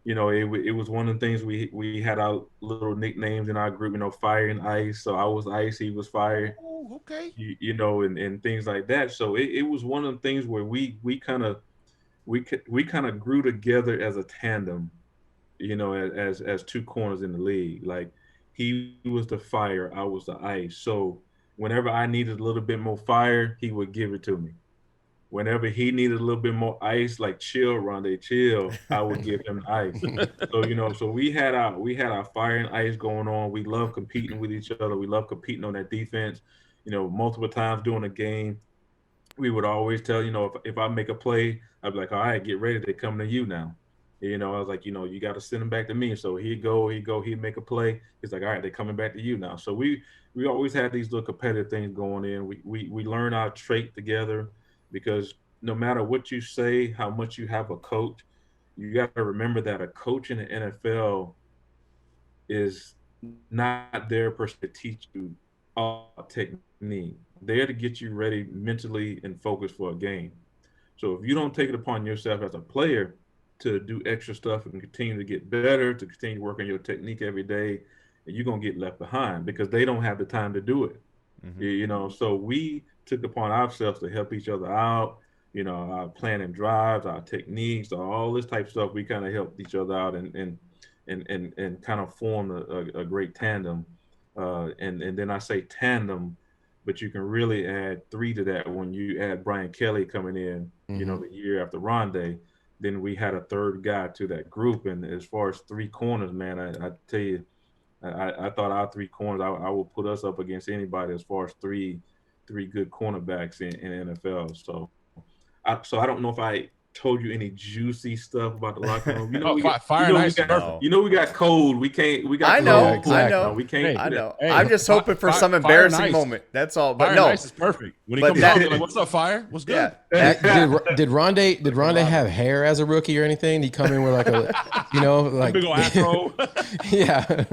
It was one of the things we had our little nicknames in our group, Fire and Ice. So I was Ice, he was Fire. Oh, okay. And things like that. So it was one of the things where we kind of, we kind of grew together as a tandem, you know, as two corners in the league. Like he was the fire, I was the ice. So whenever I needed a little bit more fire, he would give it to me. Whenever he needed a little bit more ice, like chill, Rondé, chill, I would give him ice. So you know, so we had our fire and ice going on. We love competing with each other. We love competing on that defense. You know, multiple times during the game, we would always tell, you know, if I make a play, I'd be like, all right, get ready, they're coming to you now. You know, I was like, you know, you got to send them back to me. So he'd make a play. He's like, all right, they're coming back to you now. So we always had these little competitive things going in. We learn our trait together, because no matter what you say, how much you have a coach, you got to remember that a coach in the NFL is not there per se to teach you all technique. There to get you ready mentally and focused for a game. So if you don't take it upon yourself as a player to do extra stuff and continue to get better, to continue to work on your technique every day, you're gonna get left behind because they don't have the time to do it. You know, so we took upon ourselves to help each other out. You know, our planning drives, our techniques, all this type of stuff. We kind of helped each other out and kind of formed a great tandem. And then I say tandem, but you can really add three to that when you add Brian Kelly coming in, you know, the year after Rondé. Then we had a third guy to that group. And as far as three corners, man, I tell you, I thought our three corners, I will put us up against anybody as far as three good cornerbacks in NFL. So I don't know if I told you any juicy stuff about the locker room. You know, we got cold. We got. I know. Exactly. I know. No, we can't. I know. Hey, I'm just hoping for some embarrassing moment. That's all. But Fire no, Nice is perfect. When he comes out, they're like, "What's up, Fire? What's good?" Yeah. Did Rondé have hair as a rookie or anything? Did he come in with like a, you know, like big old afro? Yeah.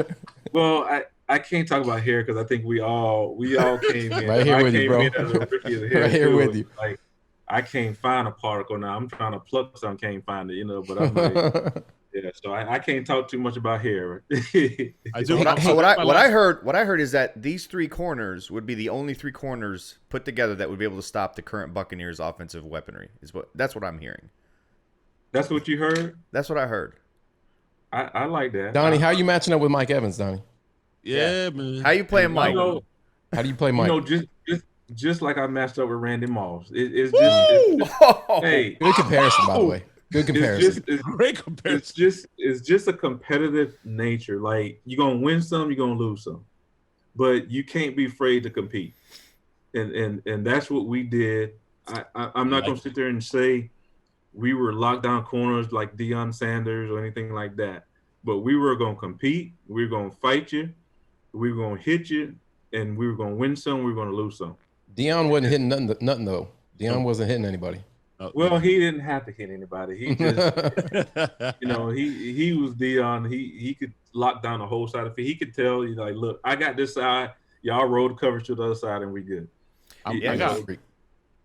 Well, I can't talk about hair because I think we all came in. Right here with you, bro. As a rookie of the hair Right here too. with you. Like I can't find a particle now. I'm trying to pluck some, can't find it, you know. But I'm like, yeah. So I can't talk too much about hair. I do. So what I heard is that these three corners would be the only three corners put together that would be able to stop the current Buccaneers offensive weaponry. That's what I'm hearing. That's what you heard? That's what I heard. I like that. Donnie, how are you matching up with Mike Evans, Donnie? Yeah, man. How you playing Mike? How do you play Mike? You know, just like I matched up with Randy Moss. It's just hey, good comparison, by the way. Good comparison. Great comparison. It's just a competitive nature. Like you're gonna win some, you're gonna lose some, but you can't be afraid to compete. And that's what we did. I'm not gonna sit there and say we were lockdown corners like Deion Sanders or anything like that, but we were gonna compete. We were gonna fight you. We were gonna hit you, and we were gonna win some. We were gonna lose some. Deion wasn't hitting nothing though. Deion wasn't hitting anybody. Well, he didn't have to hit anybody. He just, you know, he was Deion. He could lock down the whole side of the field. He could tell you, like, look, I got this side. Y'all roll the coverage to the other side, and we good. I got.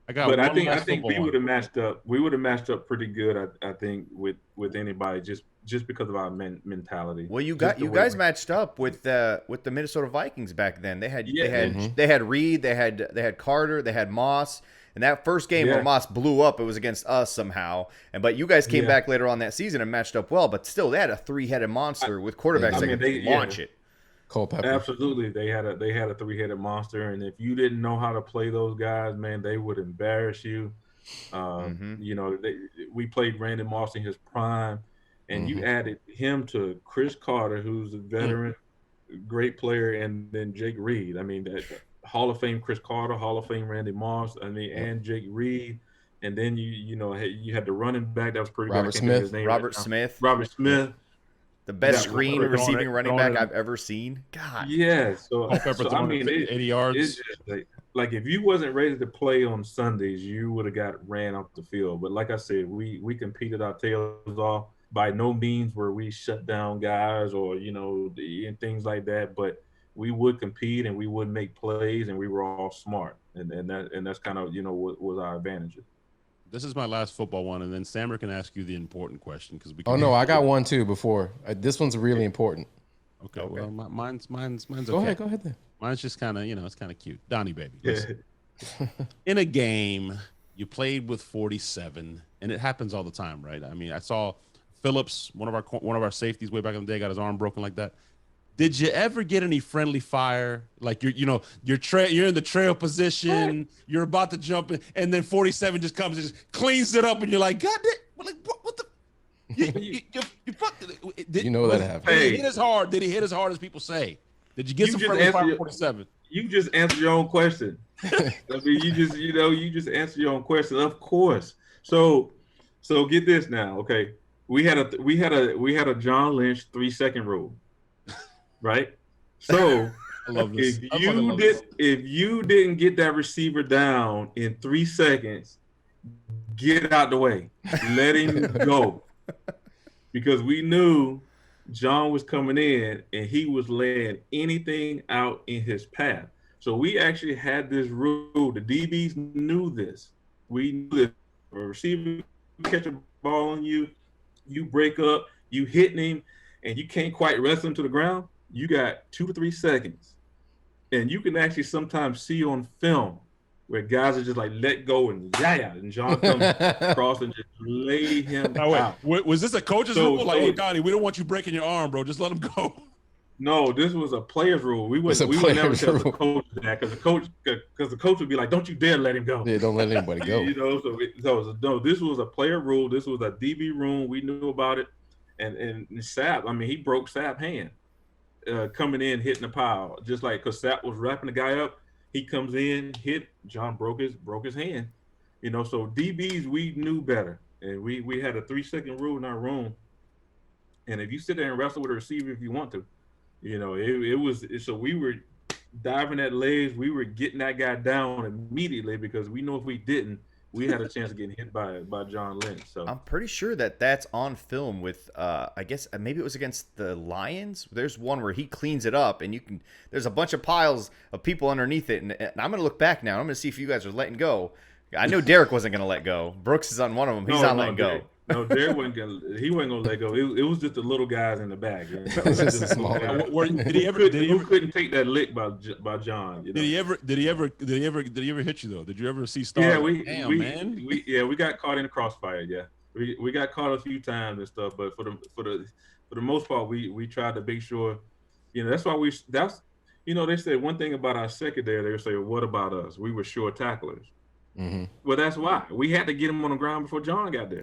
But I think we would have matched up. We would have matched up pretty good. I think with anybody just because of our mentality. Well, you guys matched up with the Minnesota Vikings back then. They had Reed, they had Carter, they had Moss. And that first game where Moss blew up, it was against us somehow. But you guys came back later on that season and matched up well. But still, they had a three-headed monster with quarterbacks that could launch it. Cole Pepper. Absolutely, they had a three-headed monster, and if you didn't know how to play those guys, man, they would embarrass you. You know, we played Randy Moss in his prime, and you added him to Chris Carter, who's a veteran, great player, and then Jake Reed. I mean, that Hall of Fame Chris Carter, Hall of Fame Randy Moss. I mean, and Jake Reed, and then you had the running back that was pretty good. Robert Smith. The best receiving running back I've ever seen. God. Yeah. So I mean, 80 yards. It's just like if you wasn't ready to play on Sundays, you would have got ran off the field. But like I said, we competed our tails off. By no means were we shut down guys or and things like that. But we would compete and we would make plays and we were all smart. And that's kind of what was our advantage. This is my last football one, and then Sammer can ask you the important question because we. Oh no, I got one too. Before this one's really important. Okay. Well, mine's okay. Go ahead then. Mine's just kind of it's kind of cute. Donnie baby. Listen. In a game, you played with 47, and it happens all the time, right? I mean, I saw Phillips, one of our safeties way back in the day, got his arm broken like that. Did you ever get any friendly fire? Like you're in the trail position, you're about to jump in, and then 47 just comes and just cleans it up, and you're like, God damn, like what the? You fucked it. You know that happened. Did he hit as hard? Did he hit as hard as people say? Did you get some friendly fire 47? You just answered your own question. I mean, you just answered your own question. Of course. So get this now, okay? We had a John Lynch 3-second rule. Right, so I love this. If you didn't get that receiver down in 3 seconds, get out the way, let him go, because we knew John was coming in and he was laying anything out in his path. So we actually had this rule. The DBs knew this. We knew that a receiver catch a ball on you, you break up, you hitting him, and you can't quite wrestle him to the ground. You got 2 to 3 seconds, and you can actually sometimes see on film where guys are just like let go and John comes across and just lay him out. Was this a coach's rule? Like, hey, Donnie, we don't want you breaking your arm, bro. Just let him go. No, this was a player's rule. We would never tell the coach that because the coach would be like, "Don't you dare let him go." Yeah, don't let anybody go. No, this was a player rule. This was a DB rule. We knew about it, and Sapp. I mean, he broke Sapp's hand. Coming in, hitting the pile, just like because Sapp was wrapping the guy up, he comes in, hit John, broke his hand, So DBs, we knew better, and we had a 3-second rule in our room, and if you sit there and wrestle with a receiver if you want to, so we were diving at legs, we were getting that guy down immediately because we know if we didn't, we had a chance of getting hit by John Lynch. So I'm pretty sure that's on film with I guess maybe it was against the Lions. There's one where he cleans it up and there's a bunch of piles of people underneath it, and I'm gonna look back now. I'm gonna see if you guys are letting go. I know Derek wasn't gonna let go. Brooks is on one of them. He's not letting go. No, Derek wasn't gonna let go. It was just the little guys in the back. It was just a small guy. Who couldn't take that lick by John? Did he ever hit you though? Did you ever see Star? Yeah, we got caught in the crossfire. Yeah, we got caught a few times and stuff, but for the most part, we tried to make sure. That's why they said one thing about our secondary. They say, what about us? We were sure tacklers. Mm-hmm. Well, that's why we had to get him on the ground before John got there.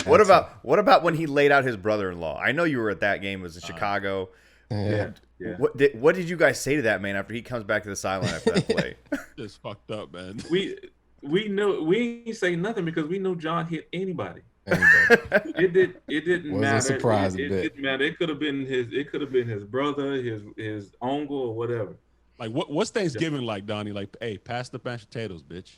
What about when he laid out his brother-in-law? I know you were at that game. It was in Chicago. Yeah. What did you guys say to that man after he comes back to the sideline after that play? Just fucked up, man. We know we ain't say nothing because we know John hit anybody. It didn't matter. Was a surprise it didn't matter. It could have been his brother, his uncle, or whatever. Like what's Thanksgiving like, Donnie? Like, hey, pass the mashed potatoes, bitch.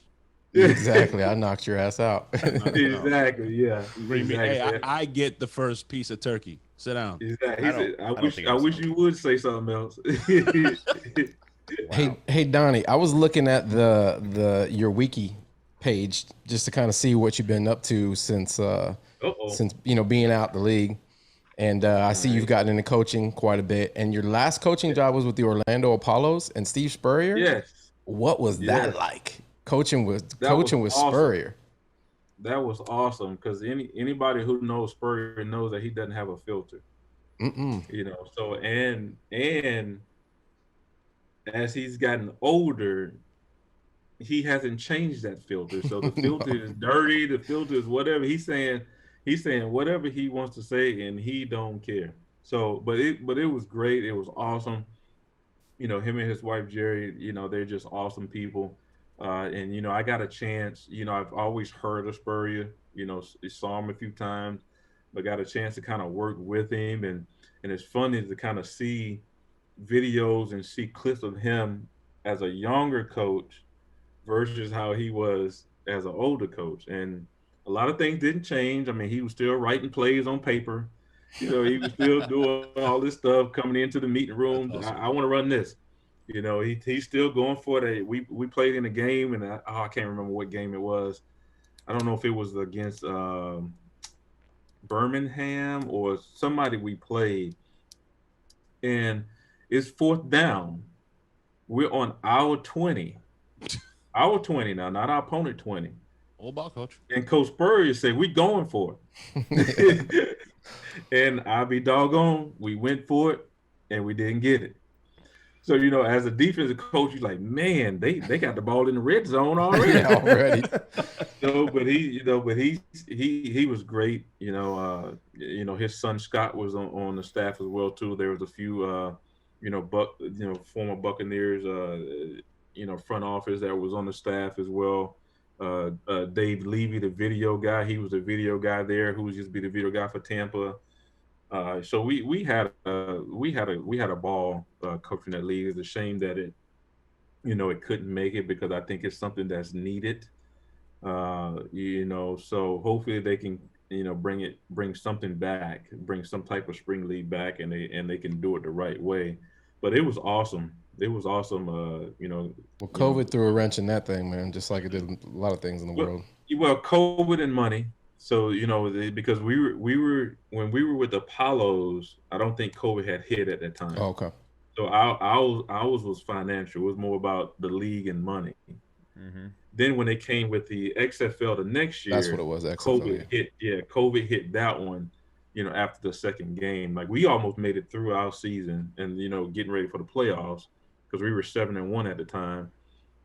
Exactly. I knocked your ass out. Exactly. Yeah. Exactly. Hey, I get the first piece of turkey. Sit down. Exactly. I wish you would say something else. Wow. Hey, Donnie. I was looking at your wiki page just to kind of see what you've been up to since being out the league. And I see you've gotten into coaching quite a bit. And your last coaching job was with the Orlando Apollos and Steve Spurrier. Yes. What was that like? Coaching with awesome. Spurrier. That was awesome because anybody who knows Spurrier knows that he doesn't have a filter. So and as he's gotten older, he hasn't changed that filter. So the filter is dirty. The filter is whatever. He's saying whatever he wants to say, and he don't care. So, but it was great. It was awesome. Him and his wife Jerry. They're just awesome people. And I got a chance. I've always heard of Spurrier. Saw him a few times, but got a chance to kind of work with him, and it's funny to kind of see videos and see clips of him as a younger coach versus how he was as an older coach. And a lot of things didn't change. I mean, he was still writing plays on paper. He was still doing all this stuff, coming into the meeting room. Awesome. I want to run this. He's still going for it. We played in a game, and I can't remember what game it was. I don't know if it was against Birmingham or somebody we played. And it's 4th down. We're on our 20. Our 20 now, not our opponent 20. Old ball coach. And Coach Spurrier said, "We going for it." And I'll be doggone, we went for it, and we didn't get it. So, as a defensive coach, you're like, man, they got the ball in the red zone already. Yeah, already. But he was great. His son Scott was on the staff as well too. There was a few former Buccaneers front office that was on the staff as well. Dave Levy, the video guy, he was a video guy there who used to be the video guy for Tampa. So we had a ball coaching that league. It's a shame that it couldn't make it, because I think it's something that's needed. So hopefully they can bring something back, bring some type of spring league back, and they can do it the right way. But it was awesome. It was awesome. Well, COVID threw a wrench in that thing, man, just like it did a lot of things in the world. Well, COVID and money. So because we were when we were with Apollos, I don't think COVID had hit at that time. Oh, okay. So ours was financial. It was more about the league and money. Mm-hmm. Then when they came with the XFL the next year, that's what it was. XFL, COVID hit. Yeah, COVID hit that one. After the second game, like we almost made it through our season, and getting ready for the playoffs, because we were 7-1 at the time.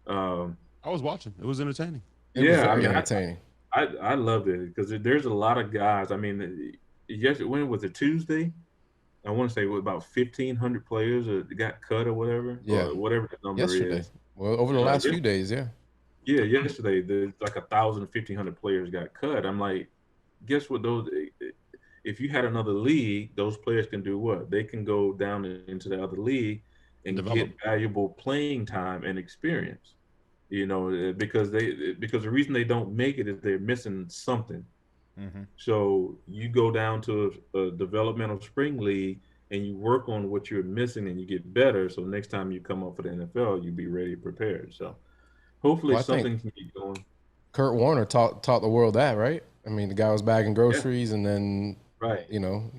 I was watching. It was entertaining. It was very entertaining. I loved it, because there's a lot of guys. I mean, when was it, Tuesday? I want to say about 1,500 players got cut or whatever. Yeah, or whatever the number yesterday. is. Well, over the last few days, yeah. Yeah, yesterday there's like 1,000, 1,500 players got cut. I'm like, guess what? If you had another league, those players can do what? They can go down into the other league and get valuable playing time and experience. Because the reason they don't make it is they're missing something. Mm-hmm. So you go down to a developmental spring league and you work on what you're missing and you get better. So next time you come up for the NFL, you'll be ready, prepared. So hopefully something can get going. Kurt Warner taught the world that, right? I mean, the guy was bagging groceries, and then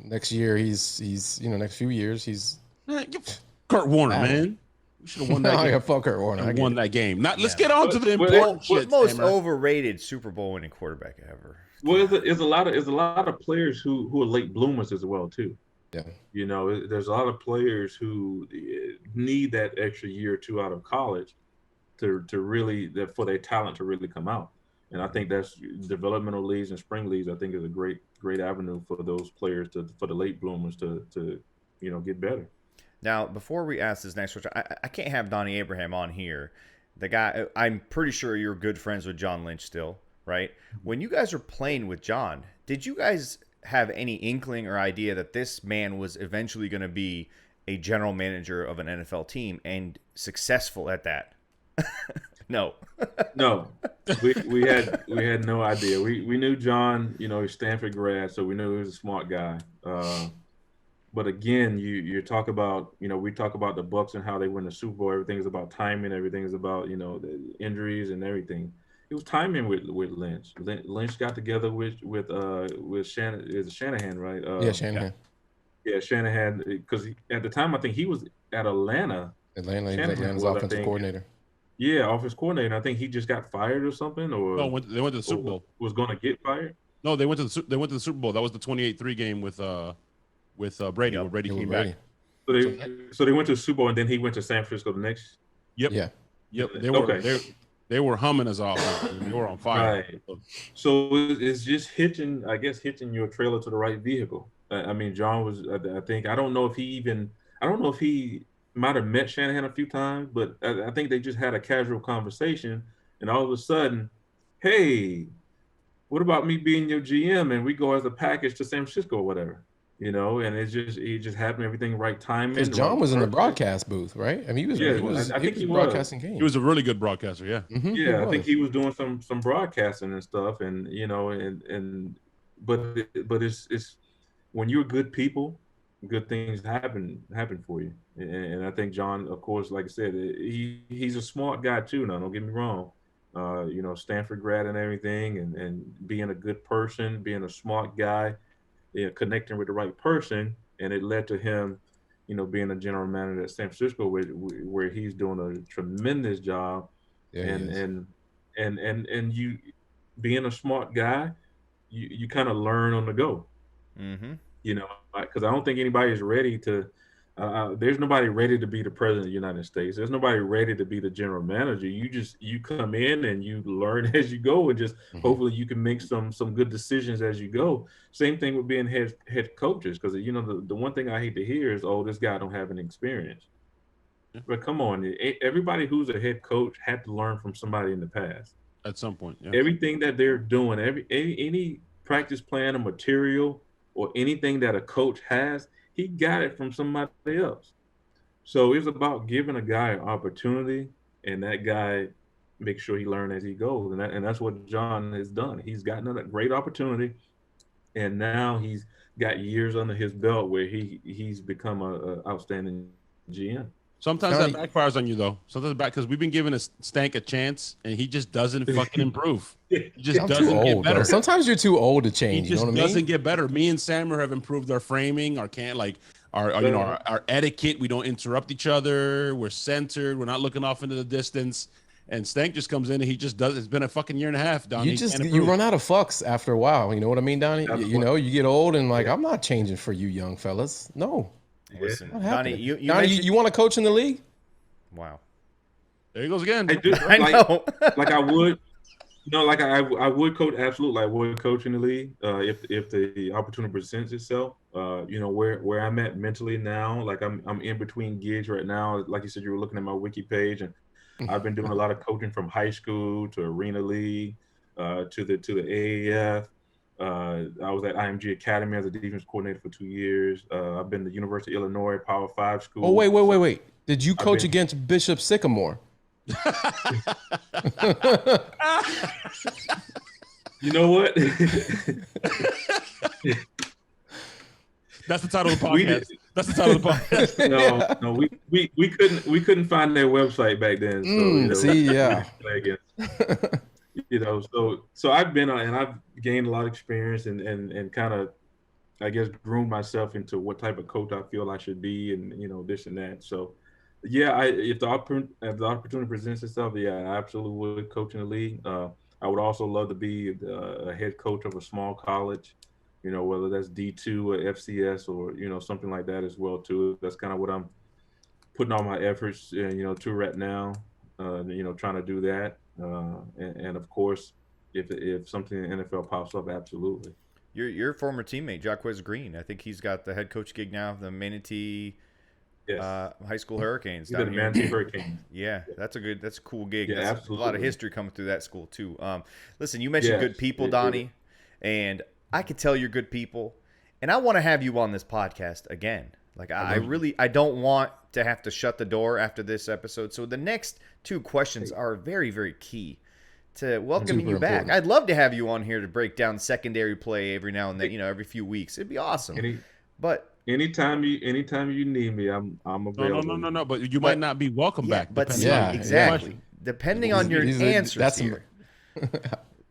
next year he's next few years he's Kurt Warner, man. We should have won that game. Yeah, fuck Kurt Warner. I won that game. Let's get on to the important shit. Most overrated Super Bowl winning quarterback ever. Well, there's a lot of players who are late bloomers as well too. Yeah. There's a lot of players who need that extra year or two out of college to really for their talent to really come out. And I think that's developmental leagues and spring leagues. I think is a great avenue for those players for the late bloomers to get better. Now, before we ask this next question, I can't have Donnie Abraham on here. The guy, I'm pretty sure you're good friends with John Lynch still, right? When you guys were playing with John, did you guys have any inkling or idea that this man was eventually going to be a general manager of an NFL team and successful at that? No. No. We had no idea. We knew John, he's Stanford grad, so we knew he was a smart guy. But again, you talk about, we talk about the Bucs and how they win the Super Bowl. Everything is about timing. Everything is about, the injuries and everything. It was timing with Lynch. Lynch got together with Shanahan, right? Yeah, Shanahan. Yeah, Shanahan, because at the time I think he was at Atlanta. Atlanta's offensive coordinator. Yeah, offensive coordinator. I think he just got fired or something, or no, they went to the Super Bowl. Was going to get fired. No, they went to the Super Bowl. That was the 28-3 game with Brady. When Brady came back. So they went to the Super Bowl, and then he went to San Francisco the next. Yep. Yeah. Yep. They were humming us off. They were on fire. Right. So it's just hitching your trailer to the right vehicle. I mean, John was. I don't know if he might have met Shanahan a few times, but I think they just had a casual conversation, and all of a sudden, hey, what about me being your GM, and we go as a package to San Francisco or whatever. And it just happened, everything right timing. Because John was in the broadcast booth, right? I mean, I think he was broadcasting games. He was a really good broadcaster, yeah. Mm-hmm, yeah, I think he was doing some broadcasting and stuff, but it's when you're good people, good things happen for you. And I think John, of course, like I said, he's a smart guy too. Now, don't get me wrong. Stanford grad and everything, and being a good person, being a smart guy. Connecting with the right person, and it led to him, being a general manager at San Francisco, where he's doing a tremendous job. Yeah, and being a smart guy, you kind of learn on the go. Mm-hmm. You know, because I don't think anybody is ready to. There's nobody ready to be the president of the United States. There's nobody ready to be the general manager. You come in and you learn as you go, and just hopefully you can make some good decisions as you go. Same thing with being head coaches, because you know the one thing I hate to hear is, oh, this guy don't have any experience. But come on, everybody who's a head coach had to learn from somebody in the past. At some point, yeah. Everything that they're doing, any practice plan or material or anything that a coach has, he got it from somebody else. So it's about giving a guy an opportunity, and that guy make sure he learn as he goes, and that's what John has done. He's gotten a great opportunity, and now he's got years under his belt where he's become a outstanding GM. Sometimes that backfires on you, though. Sometimes because we've been giving Stank a chance, and he just doesn't fucking improve. He just doesn't get better. Bro. Sometimes you're too old to change. He just doesn't get better. Me and Sammer have improved our framing, our our etiquette. We don't interrupt each other. We're centered. We're not looking off into the distance. And Stank just comes in and he just does. It's been a fucking year and a half, Donnie. You run out of fucks after a while. You know what I mean, Donnie? You know, you get old and like, I'm not changing for you young fellas. No. Listen, Donnie, you want to coach in the league? Wow. There he goes again. I know. Like I would, like I would coach. Absolutely, I would coach in the league if the opportunity presents itself. Where I'm at mentally now, like I'm in between gigs right now. Like you said, you were looking at my wiki page, and I've been doing a lot of coaching from high school to arena league to the AAF. I was at IMG Academy as a defense coordinator for 2 years. I've been to University of Illinois Power 5 school. Oh, wait. Did you coach against Bishop Sycamore? You know what? That's the title of the podcast. That's the title of the podcast. No, we couldn't find their website back then. So I've been and I've gained a lot of experience and kind of, I guess, groomed myself into what type of coach I feel I should be, and this and that. So yeah, if the opportunity presents itself, yeah, I absolutely would coach in the league. I would also love to be a head coach of a small college, whether that's D2 or FCS or something like that as well too. That's kind of what I'm putting all my efforts to right now. Trying to do that, and of course, if something in the NFL pops up, absolutely. Your former teammate Jacquez Green, I think he's got the head coach gig now of the Manatee High School Hurricanes. Down here. Manatee Hurricanes. Yeah, that's a cool gig. Yeah, that's absolutely. A lot of history coming through that school too. Listen, you mentioned good people, Donnie, and I could tell you're good people, and I want to have you on this podcast again. Like I don't want to have to shut the door after this episode. So the next two questions are very, very key to welcoming you back. I'd love to have you on here to break down secondary play every now and then, every few weeks. It'd be awesome. Anytime you need me, I'm available. No. But you might not be welcome back. Exactly. Depending on your answers here.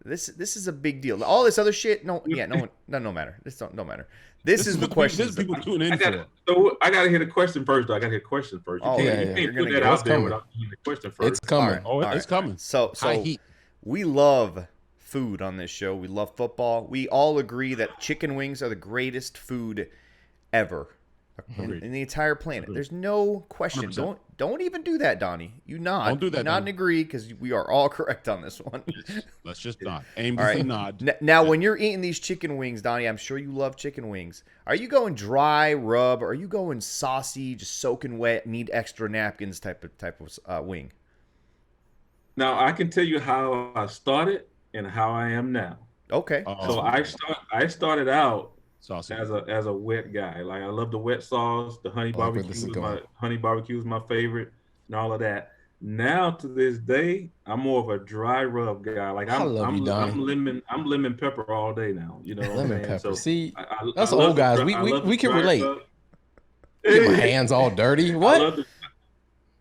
This is a big deal. All this other shit, no matter. This don't matter. This is the question. This people tune in for. So I gotta hear the question first. Though. I gotta hear the question first. You can't put that out there without hearing the question first. It's coming. It's coming. So we love food on this show. We love football. We all agree that chicken wings are the greatest food ever in the entire planet. There's no question. 100%. Don't even do that, Donnie. You nod. Don't do that. Nod and agree, because we are all correct on this one. Let's just nod. Aimlessly nod. Now, when you're eating these chicken wings, Donnie, I'm sure you love chicken wings. Are you going dry rub, or are you going saucy, just soaking wet, need extra napkins type of wing? Now I can tell you how I started and how I am now. Okay. So I started out saucy as a wet guy. Like I love the wet sauce. The honey barbecue is my favorite, and all of that. Now to this day, I'm more of a dry rub guy. Like I'm lemon pepper all day now. Lemon pepper. So see, that's old guys. We can relate. Get my hands all dirty. What?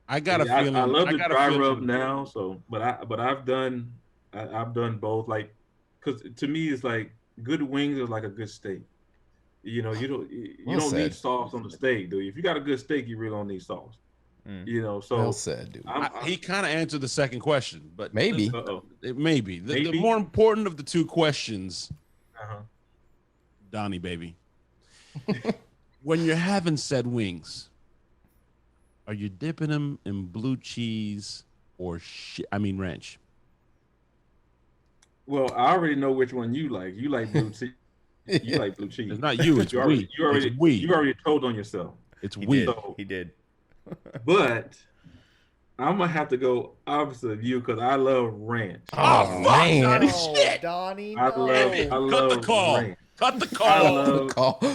I got a feeling. I love the dry rub now. So, but I've done both. Like, because to me, it's like good wings is like a good steak. You don't need sauce on the steak, do you? If you got a good steak, you really don't need sauce. You know, so well said, dude. He kind of answered the second question, but maybe. Maybe. The more important of the two questions, Donnie, baby. When you're having said wings, are you dipping them in blue cheese or ranch? Well, I already know which one you like. You like blue cheese. You like blue cheese. It's not you. It's we. You already told on yourself. It's we. He did. But I'm gonna have to go opposite of you because I love ranch. Oh man, Donnie, shit. Donnie, I love Cut the call. Ranch. Cut the call.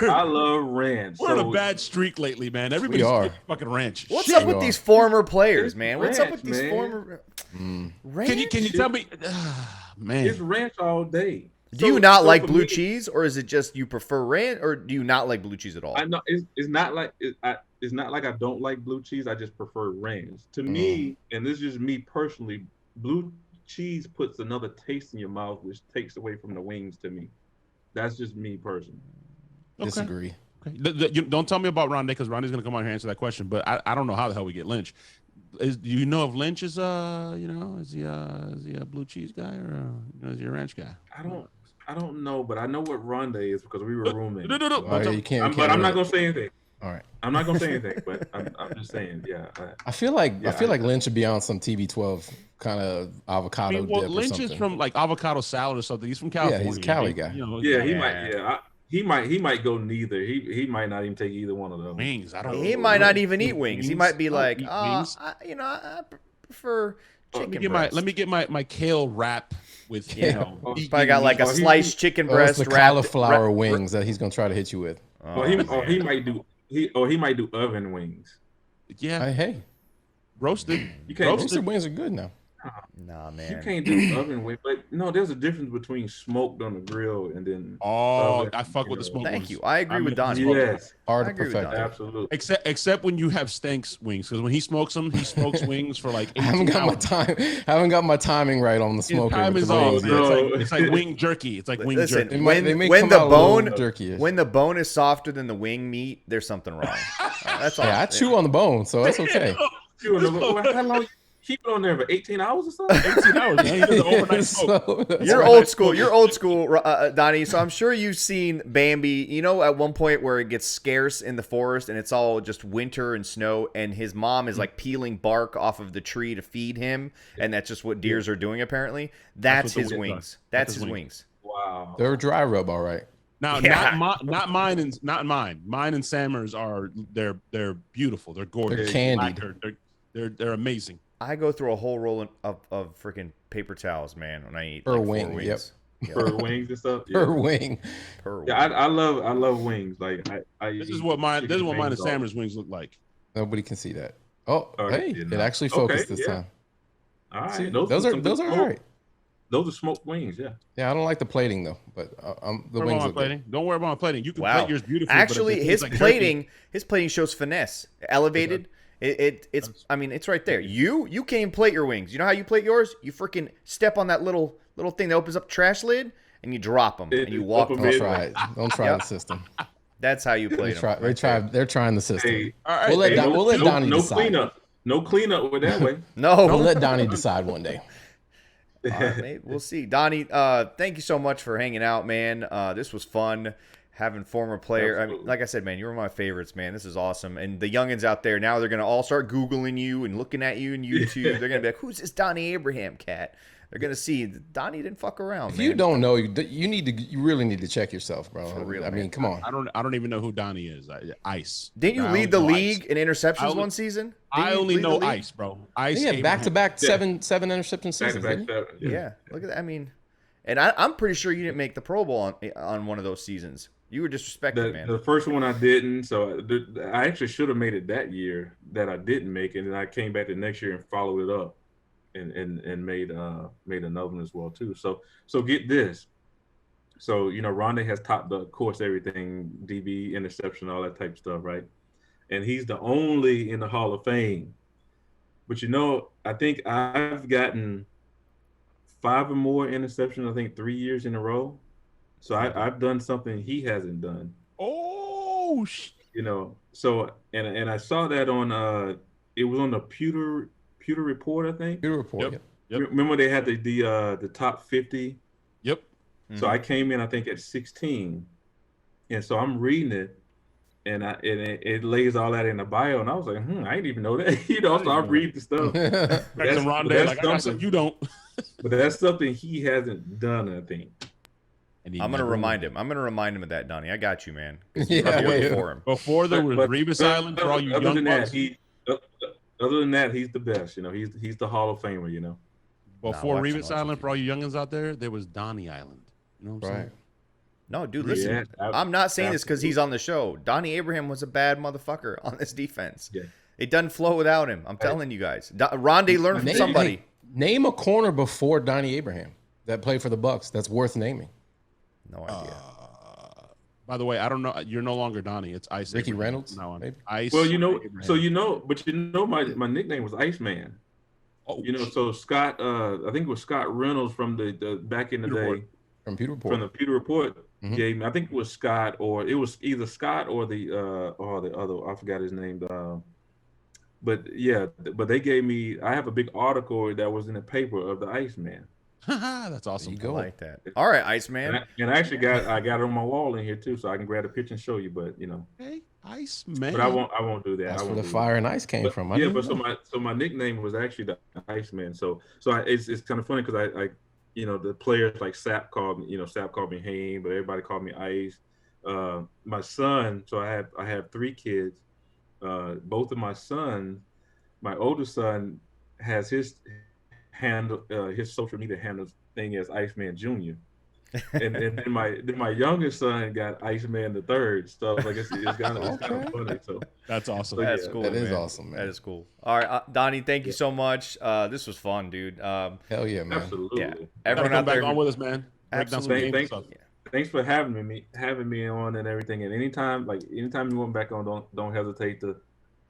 I love ranch. We're on a bad streak lately, man. Everybody's fucking ranch. What's up with these former players, man? What's up with these former ranch? Can you tell me, man? It's ranch all day. Do you not like blue cheese, or is it just you prefer ranch, or do you not like blue cheese at all? I know it's not like it's not like I don't like blue cheese. I just prefer ranch. To me, and this is just me personally, blue cheese puts another taste in your mouth, which takes away from the wings. To me, that's just me personally. Disagree. Okay. Don't tell me about Rondé because Rondé's going to come on here and answer that question. But I don't know how the hell we get Lynch. Do you know if Lynch is is he a blue cheese guy or is he a ranch guy? I don't know, but I know what Rondé is because we were roommates. No. But I'm not gonna say anything. All right. I'm not gonna say anything, but I'm just saying, yeah. I feel like Lynch should be on some TB12 kind of avocado dip or something. Lynch is from like avocado salad or something. He's from California. Yeah, he's a Cali guy. He might go neither. He might not even take either one of those. Wings. He might not even eat wings. He might be like, I prefer chicken breast. Let me get my kale wrap with He's probably got like a sliced chicken breast. It's the cauliflower wings that he's gonna try to hit you with. He might do oven wings. Yeah. Hey. Roasted. Roasted wings are good now. Nah, man. You can't do oven wings, but no, there's a difference between smoked on the grill and then. Oven, I fuck with the smoked Thank ones. you. I agree with Donnie. Yes, hard to perfect. Absolutely. Except when you have Stanks wings, because when he smokes them, he smokes wings for like 18 I haven't got my timing right on the smoking. Time is off. It's like wing jerky. It's like wing jerky. When the bone is softer than the wing meat, there's something wrong. That's all. Yeah, I chew on the bone, so that's okay. How long? Keep it on there for 18 hours or something? 18 hours, man. He does an overnight smoke. You're old school. You're old school, Donnie. So I'm sure you've seen Bambi. You know, at one point where it gets scarce in the forest and it's all just winter and snow, and his mom is like peeling bark off of the tree to feed him, and that's just what deers are doing apparently. That's his wings. That's his wings. Wow. They're dry rub, all right. Now, not mine, and not mine. Mine and Sammer's are they're beautiful. They're gorgeous. They're candied. They're amazing. I go through a whole roll of freaking paper towels, man, when I eat per like wing. 4 wings. Yep. Per wings and stuff. Per wing. Yeah, I love wings. Like this is what mine and Sammer's wings look like. Nobody can see that. Oh, hey, it actually focused this time. All right, see, those are all right. Those are smoked wings, yeah. Yeah, I don't like the plating though, but the wings look good. Don't worry about my plating. You can plate yours beautifully. Actually, his plating shows finesse, elevated. It's I mean, it's right there. You can't even plate your wings. You know how you plate yours? You freaking step on that little thing that opens up the trash lid and you drop them and you walk them. Don't try it. Don't try the system. That's how you plate them. They're trying the system. Hey, all right, we'll let Donnie decide. No cleanup with that way. No. We'll let Donnie decide one day. Maybe we'll see. Donnie, thank you so much for hanging out, man. This was fun. Having former player, I mean, like I said, man, you were my favorites, man. This is awesome. And the youngins out there now, they're gonna all start Googling you and looking at you in YouTube. They're gonna be like, "Who's this Donnie Abraham cat?" They're gonna see Donnie didn't fuck around. If man. you don't know, you really need to check yourself, bro. For real, I mean, come on. I don't even know who Donnie is. Ice. Didn't you lead the league in interceptions one season? I only know Ice, bro. Ice. Yeah, back-to-back seven interception seasons. Yeah, look at that. I mean, and I'm pretty sure you didn't make the Pro Bowl on one of those seasons. You were disrespected, man. The first one I didn't, so I actually should have made it that year that I didn't make it, and I came back the next year and followed it up, and made another one as well too. So get this. So Rondé has topped the course everything, DB, interception, all that type of stuff, right? And he's the only in the Hall of Fame. But I think I've gotten 5 or more interceptions. I think 3 years in a row. So I've done something he hasn't done. Oh, You know, so and I saw that on it was on the Pewter Report, I think. Pewter Report. Yep. Remember they had the top 50. Yep. So I came in, I think, at 16, and so I'm reading it, and it lays all that in the bio, and I was like, I didn't even know that. You know, so I read the stuff. That's Rondé, like, I got something you don't. But that's something he hasn't done, I think. I'm gonna remind him. I'm gonna remind him of that, Donnie. I got you, man. For him. Before there was Revis Island, for all you young bucks. Other than that, he's the best. You know, he's the Hall of Famer. You know. Before Revis Island, for all you youngins out there was Donnie Island. You know what I'm saying? No, dude, listen. I'm not saying this because he's on the show. Donnie Abraham was a bad motherfucker on this defense. Yeah. It doesn't flow without him. I'm telling you guys. Rondé learned from somebody. Name a corner before Donnie Abraham that played for the Bucs that's worth naming. No idea. By the way, I don't know. You're no longer Donnie. It's Ice. Ricky Abraham. Reynolds. No, maybe. Ice. Well, my nickname was Iceman. Oh, you know, so Scott. I think it was Scott Reynolds from the back in the day from Pewter Report. From the Pewter Report gave me. I think it was Scott, or it was either Scott or the other. I forgot his name. But they gave me. I have a big article that was in the paper of the Iceman. That's awesome. You go like that. All right, Iceman. And I actually got it on my wall in here too, so I can grab a picture and show you. But you know, hey, Iceman. But I won't do that. That's where the fire and ice came from. So my nickname was actually the Iceman. So it's kind of funny because I you know, the players like Sapp called me Hangin, but everybody called me Ice. My son. So I have 3 kids. Both of my sons, my oldest son has his handle, his social media handles thing as Iceman Jr. and then my youngest son got Iceman the Third. So like it's kind of funny. So that's awesome. That's cool. That is awesome, man. That is cool. All right, Donnie, thank you so much. This was fun, dude. Hell yeah, man. Absolutely. Yeah. Everyone out there back on with us, man. Absolutely. Thanks for having me on and everything. And anytime you want back on, don't hesitate to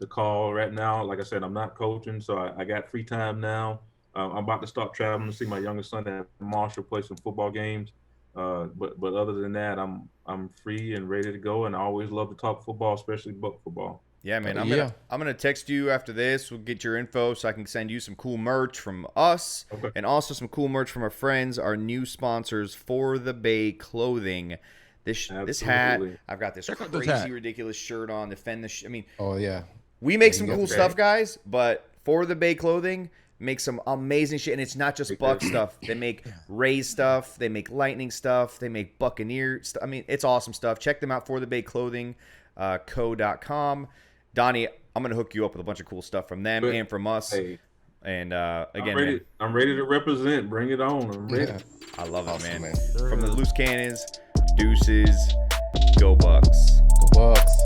call. Right now, like I said, I'm not coaching, so I got free time now. I'm about to start traveling to see my youngest son at Marshall play some football games. But other than that, I'm free and ready to go, and I always love to talk football, especially Buck football. Yeah, man. I'm gonna text you after this. We'll get your info so I can send you some cool merch from us, and also some cool merch from our friends, our new sponsors, For the Bay Clothing. This hat, I've got this crazy ridiculous shirt on. Defend the. I mean, oh yeah. We make some cool stuff, guys, but For the Bay Clothing makes some amazing shit, and it's not just Buck stuff. They make Rays stuff, they make Lightning stuff, they make Buccaneer stuff. I mean, it's awesome stuff. Check them out, forthebayclothing.co.com. Donnie, I'm gonna hook you up with a bunch of cool stuff from them and from us. Hey, and again, I'm ready to represent. Bring it on. I'm ready. Yeah. I love it, man. Sure. From the Loose Cannons, Deuces, go Bucks. Go Bucks.